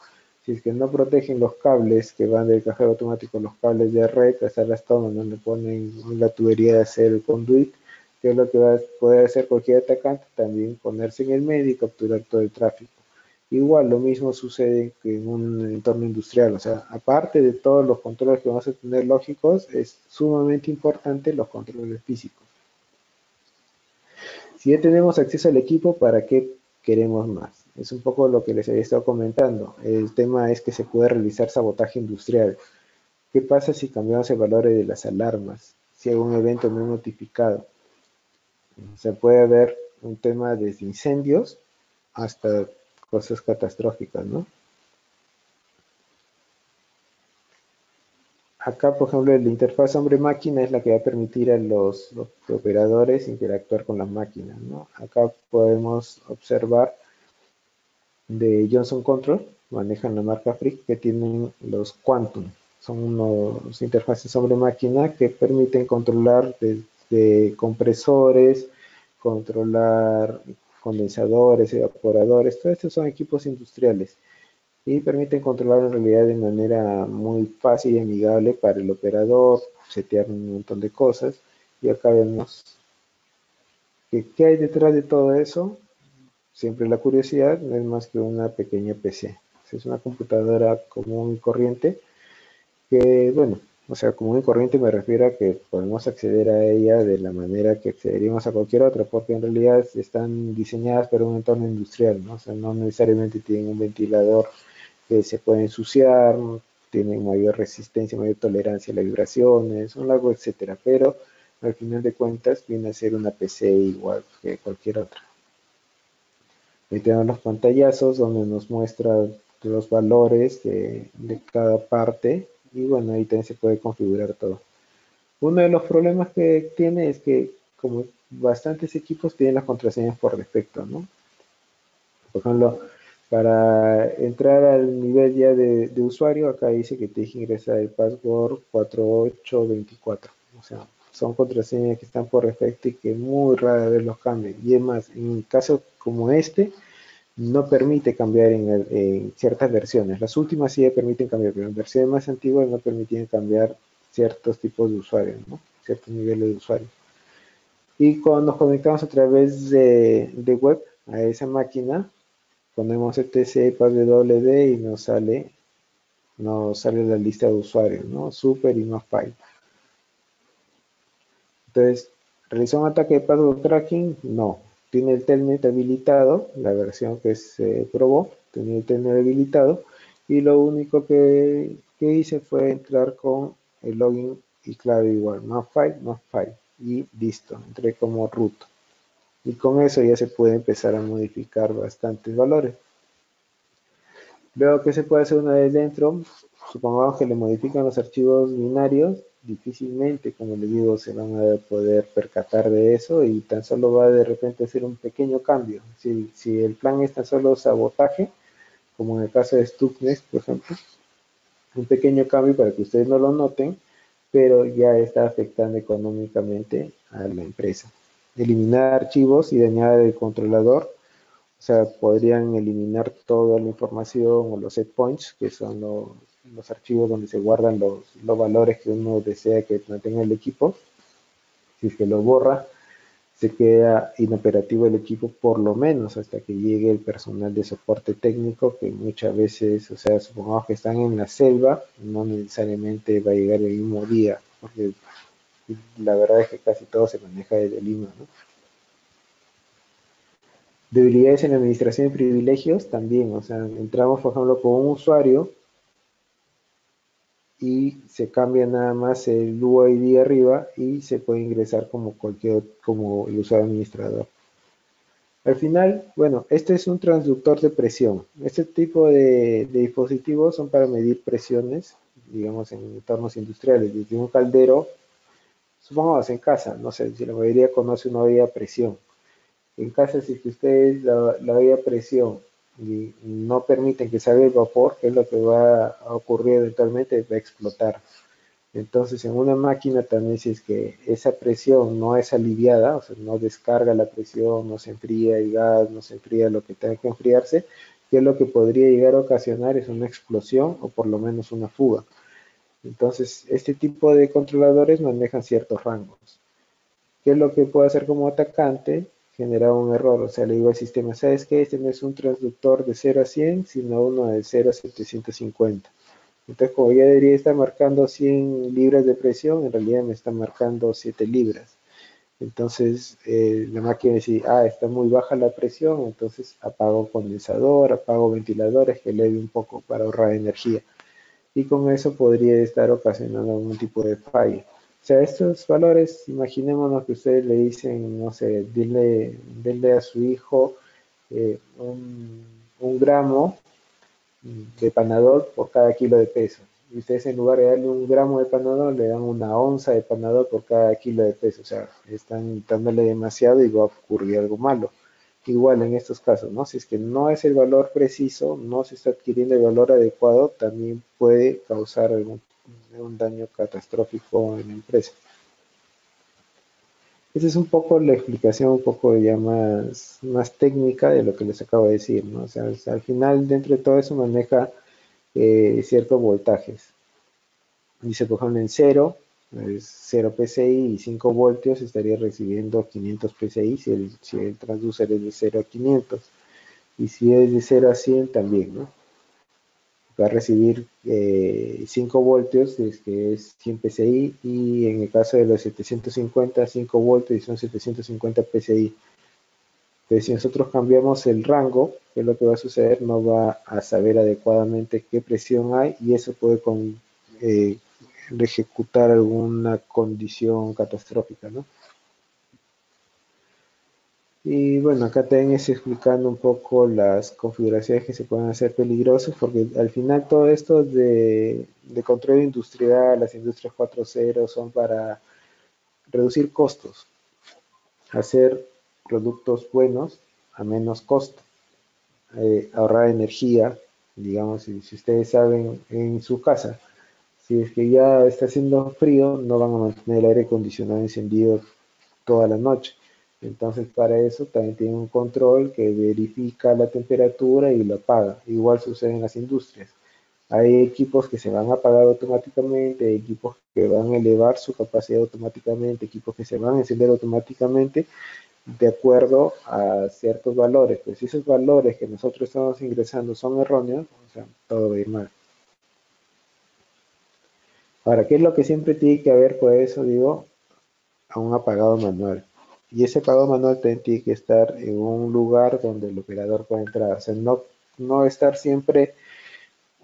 Si es que no protegen los cables que van del cajero automático, los cables de red, hasta las toman donde ponen la tubería de acero el conduit, que es lo que va a poder hacer cualquier atacante, también ponerse en el medio y capturar todo el tráfico. Igual lo mismo sucede que en un entorno industrial, o sea, aparte de todos los controles que vamos a tener lógicos, es sumamente importante los controles físicos. Si ya tenemos acceso al equipo, ¿para qué queremos más? Es un poco lo que les había estado comentando. El tema es que se puede realizar sabotaje industrial. ¿Qué pasa si cambiamos el valor de las alarmas? Si hay un evento no notificado. Se puede haber un tema desde incendios hasta cosas catastróficas, ¿no? Acá, por ejemplo, la interfaz hombre-máquina es la que va a permitir a los operadores interactuar con las máquinas, ¿no? Acá podemos observar de Johnson Control, manejan la marca Frick, que tienen los Quantum. Son unos interfaces sobre máquina que permiten controlar desde compresores, controlar condensadores, evaporadores, todos estos son equipos industriales y permiten controlar en realidad de manera muy fácil y amigable para el operador, setear un montón de cosas. Y acá vemos que qué hay detrás de todo eso. Siempre la curiosidad no es más que una pequeña PC. Es una computadora común y corriente que, bueno, O sea, común y corriente me refiero a que podemos acceder a ella de la manera que accederíamos a cualquier otra, porque en realidad están diseñadas para un entorno industrial, ¿no? O sea, no necesariamente tienen un ventilador que se puede ensuciar, tienen mayor resistencia, mayor tolerancia a las vibraciones, un largo etcétera, pero al final de cuentas viene a ser una PC igual que cualquier otra. Ahí tenemos los pantallazos donde nos muestra los valores de cada parte y bueno, ahí también se puede configurar todo. Uno de los problemas que tiene es que como bastantes equipos tienen las contraseñas por defecto, ¿no? Por ejemplo, para entrar al nivel ya de usuario, acá dice que tienes que ingresar el password 4824. O sea, son contraseñas que están por defecto y que muy rara vez los cambian. Y es más, en un caso como este, no permite cambiar en ciertas versiones. Las últimas sí permiten cambiar, pero en versiones más antiguas no permitían cambiar ciertos tipos de usuarios, ¿no? Ciertos niveles de usuario. Y cuando nos conectamos a través de web a esa máquina, ponemos etc passwd y nos sale la lista de usuarios, ¿no? Super y no file. Entonces, ¿realizó un ataque de password cracking? No. Tiene el telnet habilitado, la versión que se probó, tenía el telnet habilitado, y lo único que hice fue entrar con el login y clave igual, no file, y listo, entré como root. Y con eso ya se puede empezar a modificar bastantes valores. Luego, ¿qué se puede hacer una vez dentro? Supongamos que le modifican los archivos binarios, difícilmente, como les digo, se van a poder percatar de eso y tan solo va de repente a hacer un pequeño cambio. Si el plan es tan solo sabotaje, como en el caso de Stuxnet, por ejemplo, un pequeño cambio para que ustedes no lo noten, pero ya está afectando económicamente a la empresa. Eliminar archivos y dañar el controlador, o sea, podrían eliminar toda la información o los set points, que son los archivos donde se guardan los valores que uno desea que mantenga el equipo. Si es que lo borra, se queda inoperativo el equipo por lo menos hasta que llegue el personal de soporte técnico, que muchas veces, o sea, supongamos que están en la selva, no necesariamente va a llegar el mismo día, porque la verdad es que casi todo se maneja desde Lima, ¿no? Debilidades en la administración de privilegios también, o sea, entramos por ejemplo con un usuario y se cambia nada más el UID arriba y se puede ingresar como el usuario administrador. Al final, bueno, este es un transductor de presión. Este tipo de dispositivos son para medir presiones, digamos, en entornos industriales, desde un caldero, supongamos en casa, no sé si la mayoría conoce una olla a presión. En casa, si que ustedes la olla a presión y no permiten que salga el vapor, que es lo que va a ocurrir eventualmente, va a explotar. Entonces, en una máquina también, si es que esa presión no es aliviada, o sea, no descarga la presión, no se enfría el gas, no se enfría lo que tenga que enfriarse, que es lo que podría llegar a ocasionar es una explosión o por lo menos una fuga. Entonces, este tipo de controladores manejan ciertos rangos. ¿Qué es lo que puedo hacer como atacante? Generar un error, o sea, le digo al sistema, ¿sabes qué? Este no es un transductor de 0 a 100, sino uno de 0 a 750. Entonces, como ya debería estar marcando 100 libras de presión, en realidad me está marcando 7 libras. Entonces, la máquina dice, está muy baja la presión, entonces apago condensador, apago ventiladores que eleve un poco para ahorrar energía. Y con eso podría estar ocasionando algún tipo de fallo. O sea, estos valores, imaginémonos que ustedes le dicen, no sé, denle a su hijo un gramo de panadol por cada kilo de peso. Y ustedes en lugar de darle un gramo de panadol, le dan una onza de panadol por cada kilo de peso. O sea, están dándole demasiado y va a ocurrir algo malo. Igual en estos casos, ¿no? Si es que no es el valor preciso, no se está adquiriendo el valor adecuado, también puede causar un daño catastrófico en la empresa. Esa es un poco la explicación, un poco ya más técnica de lo que les acabo de decir, ¿no? O sea, al final, dentro de todo eso maneja ciertos voltajes. Dice, por ejemplo, en cero, es 0 PSI y 5 voltios estaría recibiendo 500 PSI si el transducer es de 0 a 500. Y si es de 0 a 100 también, ¿no? va a recibir 5 voltios, que es 100 PSI, y en el caso de los 750, 5 voltios y son 750 PSI. Entonces, si nosotros cambiamos el rango, ¿qué es lo que va a suceder? No va a saber adecuadamente qué presión hay y eso puede eh, ejecutar alguna condición catastrófica, ¿no? Y bueno, acá también es explicando un poco las configuraciones que se pueden hacer peligrosas, porque al final todo esto de control industrial, las industrias 4.0 son para reducir costos, hacer productos buenos a menos costo, ahorrar energía, digamos, si ustedes saben en su casa, si es que ya está haciendo frío, no van a mantener el aire acondicionado encendido toda la noche. Entonces, para eso también tiene un control que verifica la temperatura y lo apaga. Igual sucede en las industrias. Hay equipos que se van a apagar automáticamente, hay equipos que van a elevar su capacidad automáticamente, equipos que se van a encender automáticamente de acuerdo a ciertos valores. Pues si esos valores que nosotros estamos ingresando son erróneos, o sea, todo va a ir mal. Ahora, ¿qué es lo que siempre tiene que haber? Por eso digo, a un apagado manual. Y ese apagado manual también tiene que estar en un lugar donde el operador pueda entrar. O sea, no estar siempre,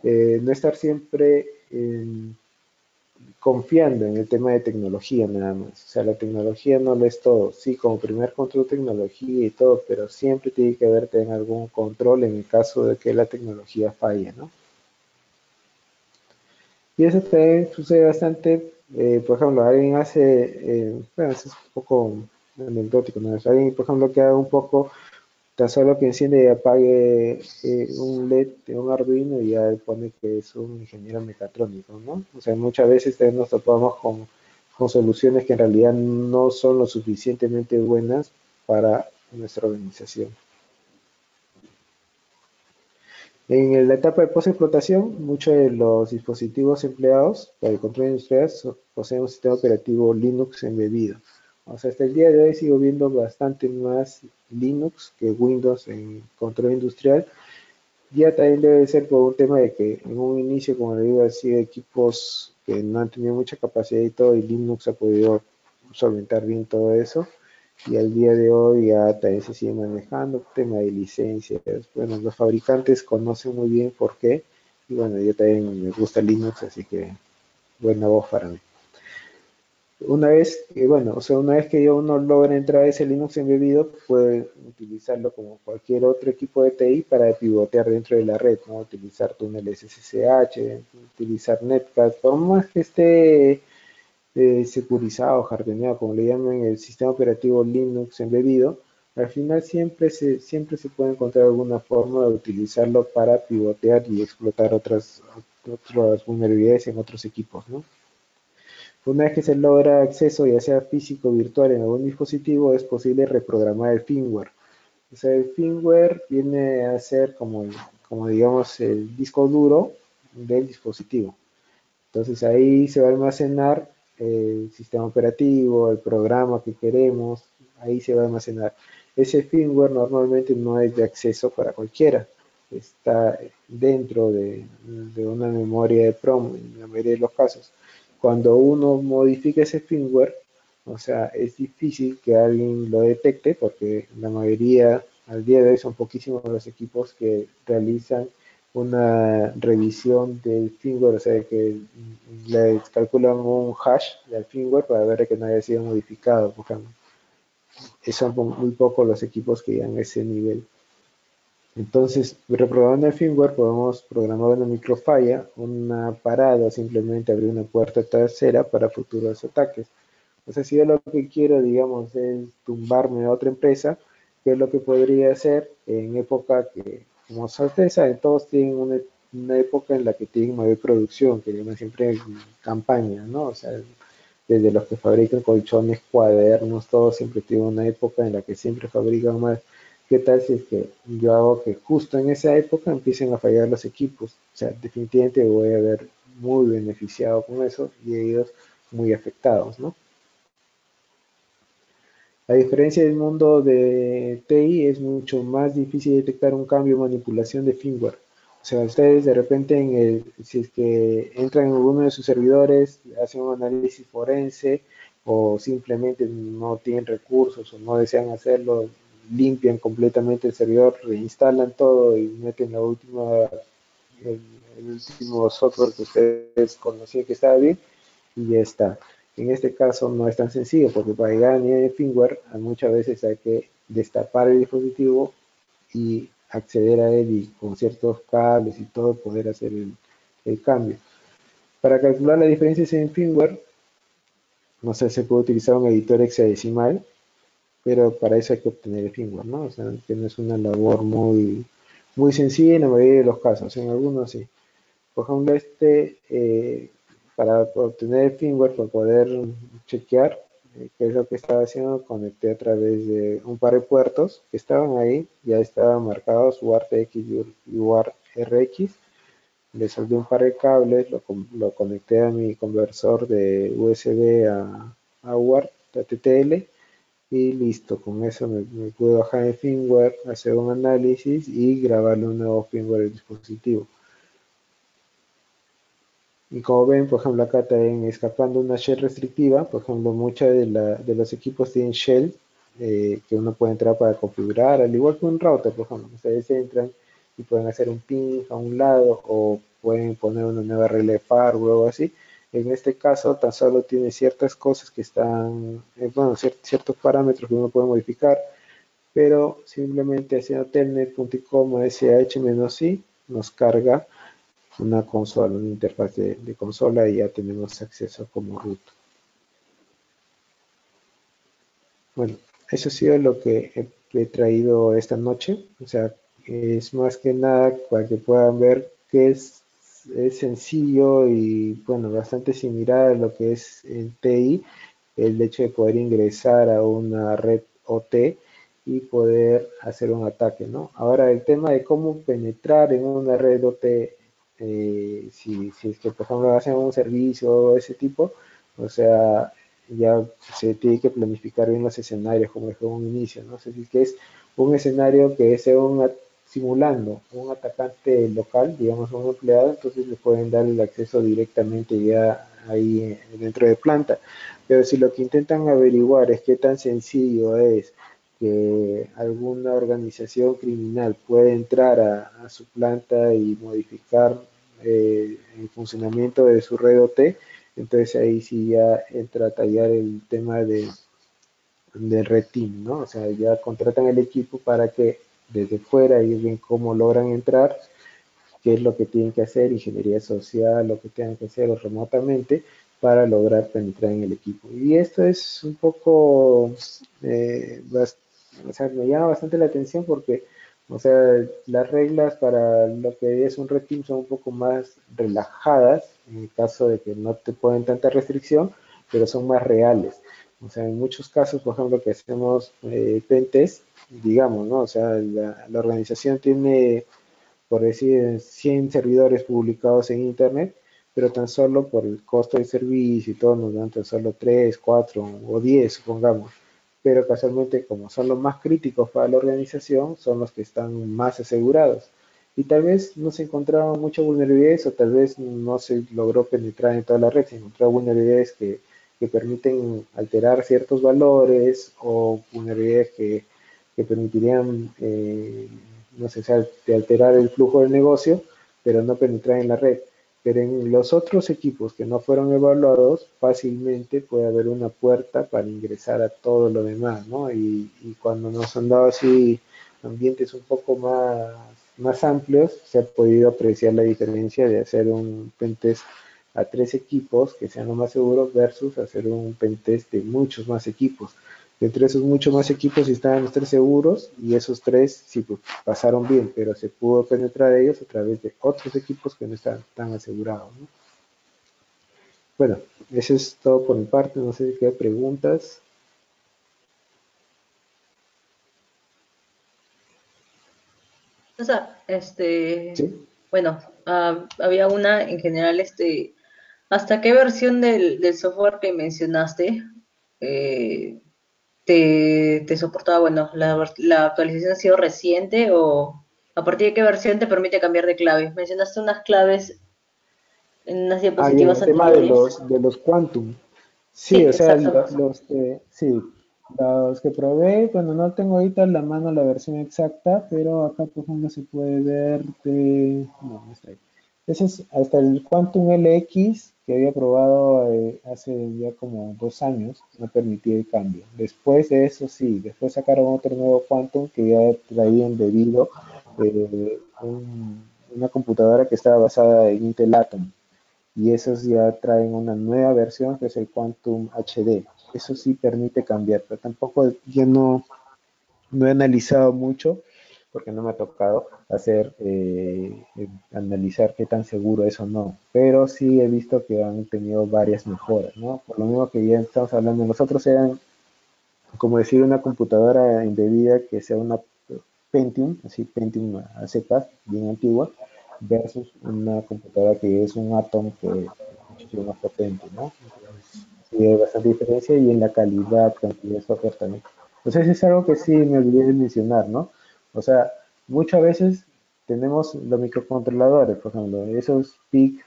no estar siempre confiando en el tema de tecnología nada más. O sea, la tecnología no lo es todo. Sí, como primer control tecnología y todo, pero siempre tiene que haber también algún control en el caso de que la tecnología falle, ¿no? Y eso también sucede bastante, por ejemplo, alguien hace, bueno, eso es un poco anecdótico, ¿no? Alguien, por ejemplo, que haga un poco, tan solo que enciende y apague un LED de un Arduino y ya pone que es un ingeniero mecatrónico, ¿no? O sea, muchas veces también nos topamos con soluciones que en realidad no son lo suficientemente buenas para nuestra organización. En la etapa de post-explotación, muchos de los dispositivos empleados para el control industrial poseen un sistema operativo Linux embebido. O sea, hasta el día de hoy sigo viendo bastante más Linux que Windows en control industrial. Ya también debe ser por un tema de que en un inicio, como le digo, así equipos que no han tenido mucha capacidad y todo, y Linux ha podido solventar bien todo eso. Y al día de hoy ya también se sigue manejando tema de licencias. Bueno, los fabricantes conocen muy bien por qué. Y bueno, yo también me gusta Linux, así que buena voz para mí. Una vez, bueno, o sea, una vez que uno logra entrar a ese Linux embebido, puede utilizarlo como cualquier otro equipo de TI para pivotear dentro de la red, ¿no? Utilizar túneles SSH, utilizar Netcat, por más que esté securizado, jardineado, como le llaman el sistema operativo Linux embebido, al final siempre se puede encontrar alguna forma de utilizarlo para pivotear y explotar otras vulnerabilidades en otros equipos, ¿no? Una vez que se logra acceso, ya sea físico o virtual, en algún dispositivo, es posible reprogramar el firmware. O sea, el firmware viene a ser como digamos el disco duro del dispositivo. Entonces ahí se va a almacenar el sistema operativo, el programa que queremos, ahí se va a almacenar. Ese firmware normalmente no es de acceso para cualquiera, está dentro de una memoria de PROM en la mayoría de los casos. Cuando uno modifica ese firmware, o sea, es difícil que alguien lo detecte porque la mayoría, al día de hoy, son poquísimos los equipos que realizan una revisión del firmware, o sea, que le calculan un hash del firmware para ver que no haya sido modificado, porque son muy pocos los equipos que llegan a ese nivel. Entonces, reprogramando el firmware, podemos programar una microfalla, una parada, simplemente abrir una puerta trasera para futuros ataques. O sea, si yo lo que quiero, digamos, es tumbarme a otra empresa, ¿qué es lo que podría hacer en época que, como ustedes saben, todos tienen una época en la que tienen mayor producción, que llaman siempre campaña, ¿no? O sea, desde los que fabrican colchones, cuadernos, todos siempre tienen una época en la que siempre fabrican más. ¿Qué tal si es que yo hago que justo en esa época empiecen a fallar los equipos? O sea, definitivamente voy a ver muy beneficiado con eso y ellos muy afectados, ¿no? A diferencia del mundo de TI, es mucho más difícil detectar un cambio o manipulación de firmware. O sea, ustedes de repente, si es que entran en uno de sus servidores, hacen un análisis forense o simplemente no tienen recursos o no desean hacerlo, limpian completamente el servidor, reinstalan todo y meten el, el último software que ustedes conocían que estaba bien y ya está. En este caso no es tan sencillo porque para llegar a nivel de firmware muchas veces hay que destapar el dispositivo y acceder a él y con ciertos cables y todo poder hacer el cambio. Para calcular las diferencias en firmware, no sé, se puede utilizar un editor hexadecimal, pero para eso hay que obtener el firmware, ¿no? O sea, que no es una labor muy sencilla en la mayoría de los casos, en algunos sí. Por ejemplo, para obtener el firmware, para poder chequear qué es lo que estaba haciendo, conecté a través de un par de puertos que estaban ahí, ya estaban marcados UARTX y UARTRX. Le soldé un par de cables, lo conecté a mi conversor de USB a UART, a TTL, y listo. Con eso me pude bajar el firmware, hacer un análisis y grabarle un nuevo firmware al dispositivo. Y como ven, por ejemplo, acá también escapando una shell restrictiva, por ejemplo, muchos de los equipos tienen shell que uno puede entrar para configurar, al igual que un router, por ejemplo. Ustedes entran y pueden hacer un ping a un lado o pueden poner una nueva regla de firewall o así. En este caso, tan solo tiene ciertas cosas que están, bueno, ciertos parámetros que uno puede modificar, pero simplemente haciendo telnet.com sh-i nos carga una consola, una interfaz de consola y ya tenemos acceso como root. Bueno, eso ha sido lo que he traído esta noche. O sea, es más que nada para que puedan ver que es sencillo y bueno, bastante similar a lo que es en TI, el hecho de poder ingresar a una red OT y poder hacer un ataque, ¿no? Ahora, el tema de cómo penetrar en una red OT, si es que, por ejemplo, hacen un servicio de ese tipo, o sea, ya se tiene que planificar bien los escenarios, como dije en un inicio, ¿no? O sea, si es que es un escenario que sea simulando un atacante local, digamos un empleado, entonces le pueden dar el acceso directamente ya ahí dentro de planta. Pero si lo que intentan averiguar es qué tan sencillo es que alguna organización criminal puede entrar a su planta y modificar el funcionamiento de su red OT, entonces ahí sí ya entra a tallar el tema del red team, ¿no? O sea, ya contratan el equipo para que desde fuera ellos ven cómo logran entrar, qué es lo que tienen que hacer, ingeniería social, lo que tengan que hacer remotamente para lograr penetrar en el equipo. Y esto es un poco, o sea, me llama bastante la atención porque, o sea, las reglas para lo que es un red team son un poco más relajadas en el caso de que no te ponen tanta restricción, pero son más reales. O sea, en muchos casos, por ejemplo, que hacemos pentest, digamos, ¿no? O sea, la organización tiene por decir 100 servidores publicados en Internet, pero tan solo por el costo del servicio y todo nos dan tan solo 3 4 o 10 supongamos. Pero casualmente, como son los más críticos para la organización, son los que están más asegurados. Y tal vez no se encontraron muchas vulnerabilidades o tal vez no se logró penetrar en toda la red, se encontraron vulnerabilidades que permiten alterar ciertos valores o vulnerabilidades que permitirían, no sé, de alterar el flujo del negocio, pero no penetrar en la red. Pero en los otros equipos que no fueron evaluados, fácilmente puede haber una puerta para ingresar a todo lo demás, ¿no? Y cuando nos han dado así ambientes un poco más amplios, se ha podido apreciar la diferencia de hacer un pentest a 3 equipos que sean los más seguros versus hacer un pentest de muchos más equipos. Entre esos muchos más equipos estaban los 3 seguros y esos 3 sí pues, pasaron bien, pero se pudo penetrar a ellos a través de otros equipos que no están tan asegurados, ¿no? Bueno, eso es todo por mi parte. No sé si quedan preguntas. O sea, ¿Sí? bueno, había una en general, ¿hasta qué versión del software que mencionaste eh, te soportaba? Bueno, ¿la actualización ha sido reciente o ¿A partir de qué versión te permite cambiar de clave? Mencionaste unas claves en unas Ah, y en diapositivas el tema de anteriores. los quantum. Sí, Sí, o sea, exacto. los que probé, bueno, no tengo ahorita en la mano la versión exacta, pero acá por ejemplo se puede ver no, no está ahí. Ese es hasta el Quantum LX que había probado hace ya como 2 años, no permitía el cambio. Después de eso sí, después sacaron otro nuevo Quantum que ya traía embebido una computadora que estaba basada en Intel Atom y esos ya traen una nueva versión que es el Quantum HD. Eso sí permite cambiar, pero tampoco yo no he analizado mucho porque no me ha tocado analizar qué tan seguro es o no, pero sí he visto que han tenido varias mejoras, ¿no? Por lo mismo que ya estamos hablando, nosotros eran como decir una computadora indebida que sea una Pentium, así Pentium a secas, bien antigua, versus una computadora que es un Atom que es muchísimo más potente, ¿no? Entonces, sí hay bastante diferencia y en la calidad, cantidad de software también. Entonces es algo que sí me olvidé de mencionar, ¿no? O sea, muchas veces tenemos los microcontroladores, por ejemplo, esos PIC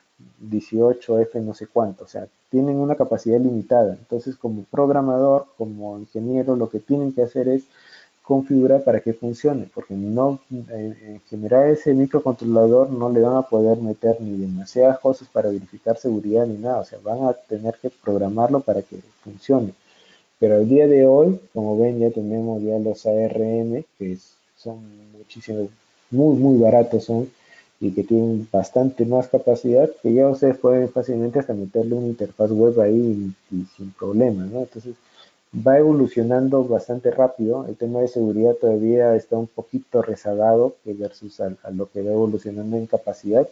18F no sé cuánto, o sea, tienen una capacidad limitada. Entonces, como programador, como ingeniero, lo que tienen que hacer es configurar para que funcione, porque no, en general ese microcontrolador no le van a poder meter ni demasiadas cosas para verificar seguridad ni nada, o sea, van a tener que programarlo para que funcione. Pero el día de hoy, como ven, ya tenemos ya los ARM, son muchísimo, muy baratos son, y que tienen bastante más capacidad, que ya ustedes pueden fácilmente hasta meterle una interfaz web ahí y sin problema, ¿no? Entonces, va evolucionando bastante rápido. El tema de seguridad todavía está un poquito rezagado versus a lo que va evolucionando en capacidad,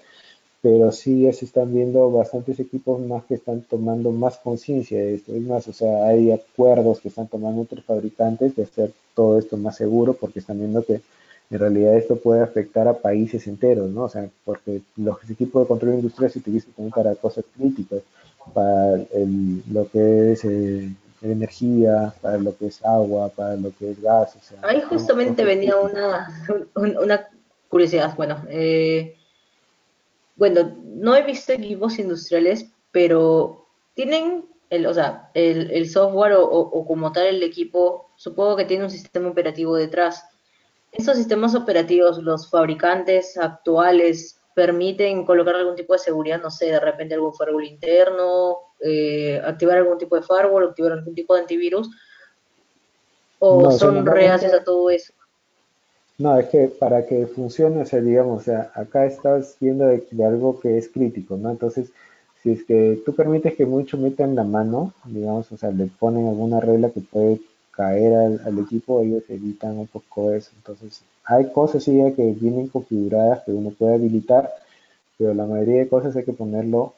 pero sí ya se están viendo bastantes equipos más que están tomando más conciencia de esto. Es más, o sea, hay acuerdos que están tomando entre fabricantes de hacer todo esto más seguro porque están viendo que en realidad esto puede afectar a países enteros, ¿no? O sea, porque los equipos de control industrial se utilizan también para cosas críticas, para lo que es energía, para lo que es agua, para lo que es gas, o sea, Ahí son justamente cosas venía críticas. una curiosidad. Bueno, no he visto equipos industriales, pero tienen o sea, el software o como tal el equipo, supongo que tiene un sistema operativo detrás. ¿Estos sistemas operativos, los fabricantes actuales, permiten colocar algún tipo de seguridad, no sé, de repente algún firewall interno, activar algún tipo de firewall, activar algún tipo de antivirus, o No, o sea, son reacios a normalmente todo eso? no, es que para que funcione, o sea, digamos, o sea, acá estás viendo de algo que es crítico, ¿no? Entonces, si es que tú permites que mucho metan la mano, digamos, o sea, le ponen alguna regla que puede caer al equipo, ellos evitan un poco eso. Entonces, hay cosas sí ya que vienen configuradas que uno puede habilitar, pero la mayoría de cosas hay que ponerlo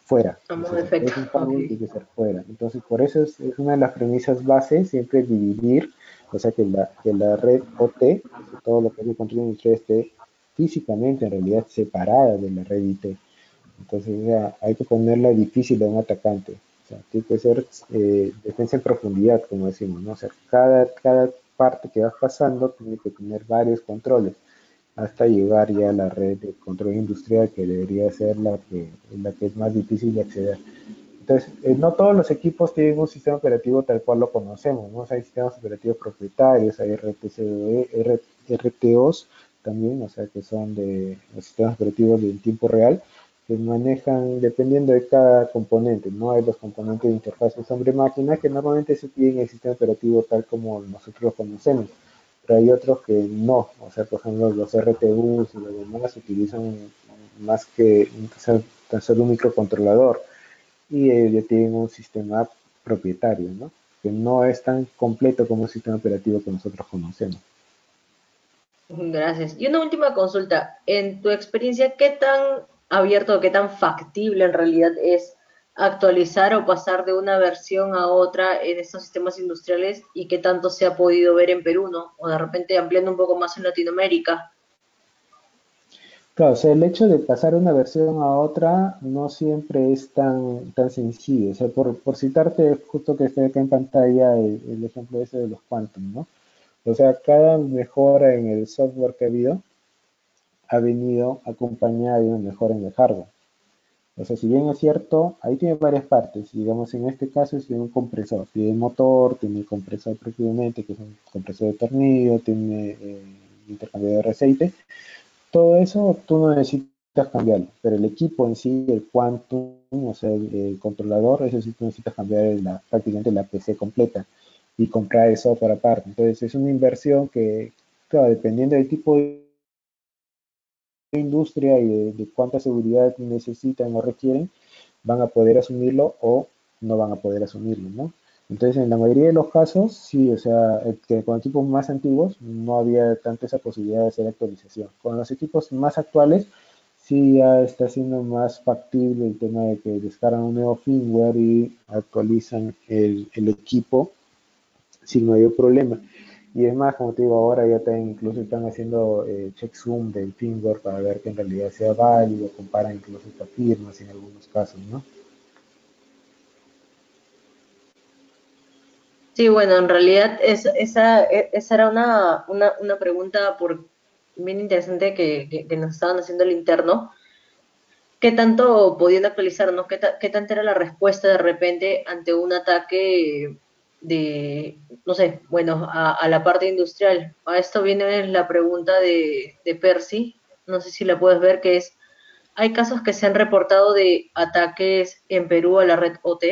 fuera. A O modo sea, de si efecto, es un ok. firewall, tiene que ser fuera. Entonces, por eso es una de las premisas bases, siempre dividir, o sea, que la red OT, que todo lo que es el control industrial esté físicamente, en realidad, separada de la red IT. Entonces, o sea, hay que ponerla difícil a un atacante. O sea, tiene que ser defensa en profundidad, como decimos, ¿no? O sea, cada parte que vas pasando tiene que tener varios controles hasta llegar ya a la red de control industrial, que debería ser la que es más difícil de acceder. Entonces, no todos los equipos tienen un sistema operativo tal cual lo conocemos, ¿no? O sea, hay sistemas operativos propietarios, hay RTOs también, o sea, que son de los sistemas operativos de tiempo real, que manejan dependiendo de cada componente, ¿no? Hay los componentes de interfaces hombre-máquina que normalmente se tienen el sistema operativo tal como nosotros lo conocemos, pero hay otros que no, o sea, por ejemplo, los RTUs y los demás se utilizan más que tan solo un microcontrolador y ya tienen un sistema propietario, ¿no? Que no es tan completo como el sistema operativo que nosotros conocemos. Gracias. Y una última consulta. En tu experiencia, ¿qué tan abierto o qué tan factible en realidad es actualizar o pasar de una versión a otra en estos sistemas industriales y qué tanto se ha podido ver en Perú, ¿no? O de repente ampliando un poco más en Latinoamérica. Claro, o sea, el hecho de pasar una versión a otra no siempre es tan sencillo. O sea, por citarte justo que esté acá en pantalla ejemplo ese de los Quantum, ¿no? O sea, cada mejora en el software que ha habido, ha venido acompañada de una mejora en el hardware. O sea, si bien es cierto, ahí tiene varias partes. Digamos, en este caso tiene un compresor, tiene motor, tiene compresor previamente, que es un compresor de tornillo, tiene intercambiador de aceite. Todo eso tú no necesitas cambiarlo, pero el equipo en sí, el Quantum, o sea, el controlador, eso sí tú necesitas cambiar prácticamente la PC completa y comprar el software aparte. Entonces es una inversión que, claro, dependiendo del tipo de industria y de cuánta seguridad necesitan o requieren, van a poder asumirlo o no van a poder asumirlo, ¿no? Entonces, en la mayoría de los casos, sí, o sea, que con equipos más antiguos no había tanto esa posibilidad de hacer actualización. Con los equipos más actuales, sí ya está siendo más factible el tema de que descargan un nuevo firmware y actualizan el equipo sin mayor problema. Y es más, como te digo, ahora ya incluso están haciendo checksum del firmware para ver que en realidad sea válido, comparan incluso estas firmas en algunos casos, ¿no? Sí, bueno, en realidad esa era una pregunta bien interesante que nos estaban haciendo el interno. ¿Qué tanto podían actualizar, no? ¿Qué tanta era la respuesta de repente ante un ataque no sé, bueno, a la parte industrial? A esto viene la pregunta de Percy, no sé si la puedes ver, que es, ¿hay casos que se han reportado de ataques en Perú a la red OT?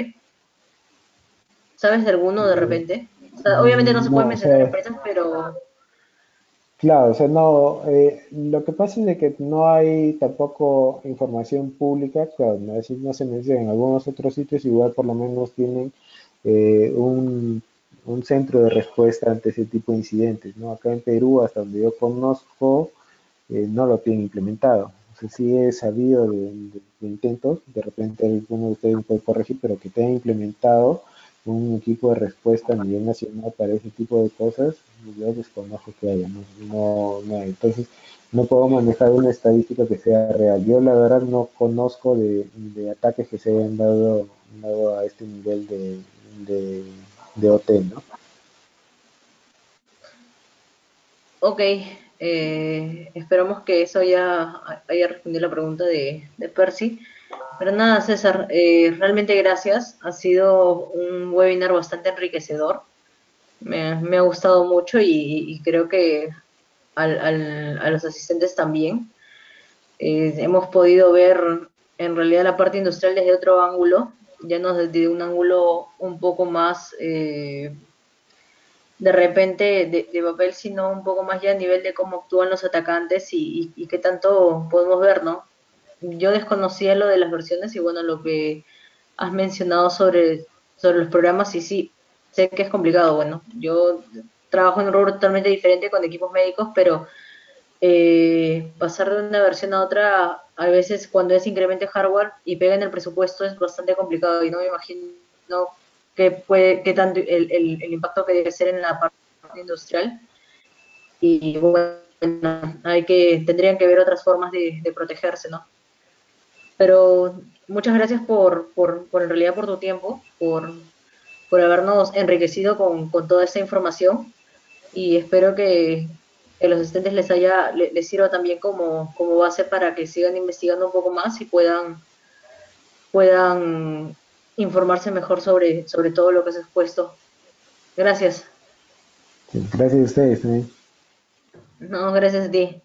¿Sabes de alguno de repente? O sea, obviamente no se pueden No, o mencionar sea, empresas, pero claro, o sea, no, lo que pasa es de que no hay tampoco información pública, claro, no, es decir, no se menciona en algunos otros sitios, igual por lo menos tienen eh, un, un centro de respuesta ante ese tipo de incidentes, ¿no? Acá en Perú, hasta donde yo conozco, no lo tienen implementado. O sea, sí he sabido de intentos, de repente alguno de ustedes me puede corregir, pero que tengan implementado un equipo de respuesta a nivel nacional para ese tipo de cosas, yo desconozco que haya, no hay. Entonces, no puedo manejar una estadística que sea real. Yo la verdad no conozco de ataques que se hayan dado a este nivel de, de hotel, ¿no? ok. Esperamos que eso ya haya respondido la pregunta de Percy. Pero nada, César, realmente gracias. Ha sido un webinar bastante enriquecedor. Me ha gustado mucho y creo que a los asistentes también. Hemos podido ver en realidad la parte industrial desde otro ángulo, ya no desde un ángulo un poco más de repente de papel, sino un poco más ya a nivel de cómo actúan los atacantes y qué tanto podemos ver, ¿no? Yo desconocía lo de las versiones y bueno, lo que has mencionado sobre los programas, y sí, sé que es complicado. Bueno, yo trabajo en un rubro totalmente diferente con equipos médicos, pero pasar de una versión a otra, a veces cuando es incremento de hardware y pega en el presupuesto es bastante complicado y no me imagino qué tanto el impacto que debe ser en la parte industrial. Y bueno, tendrían que ver otras formas de protegerse, ¿no? Pero muchas gracias por en realidad por tu tiempo, por habernos enriquecido con toda esta información y espero que los asistentes les sirva también como base para que sigan investigando un poco más y puedan informarse mejor sobre todo lo que has expuesto. Gracias. Sí, gracias a ustedes también. No, gracias a ti.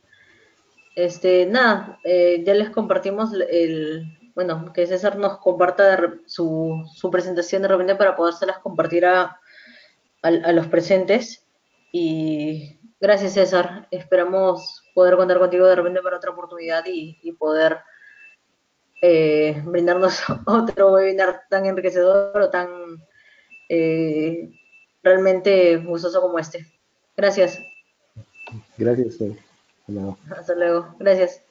Nada, ya les compartimos bueno, que César nos comparta su presentación de repente para podérselas compartir a los presentes. Y gracias, César. Esperamos poder contar contigo de repente para otra oportunidad y poder brindarnos otro webinar tan enriquecedor o tan eh, realmente gustoso como este. Gracias. Gracias a ustedes. Hasta luego. Hasta luego. Gracias.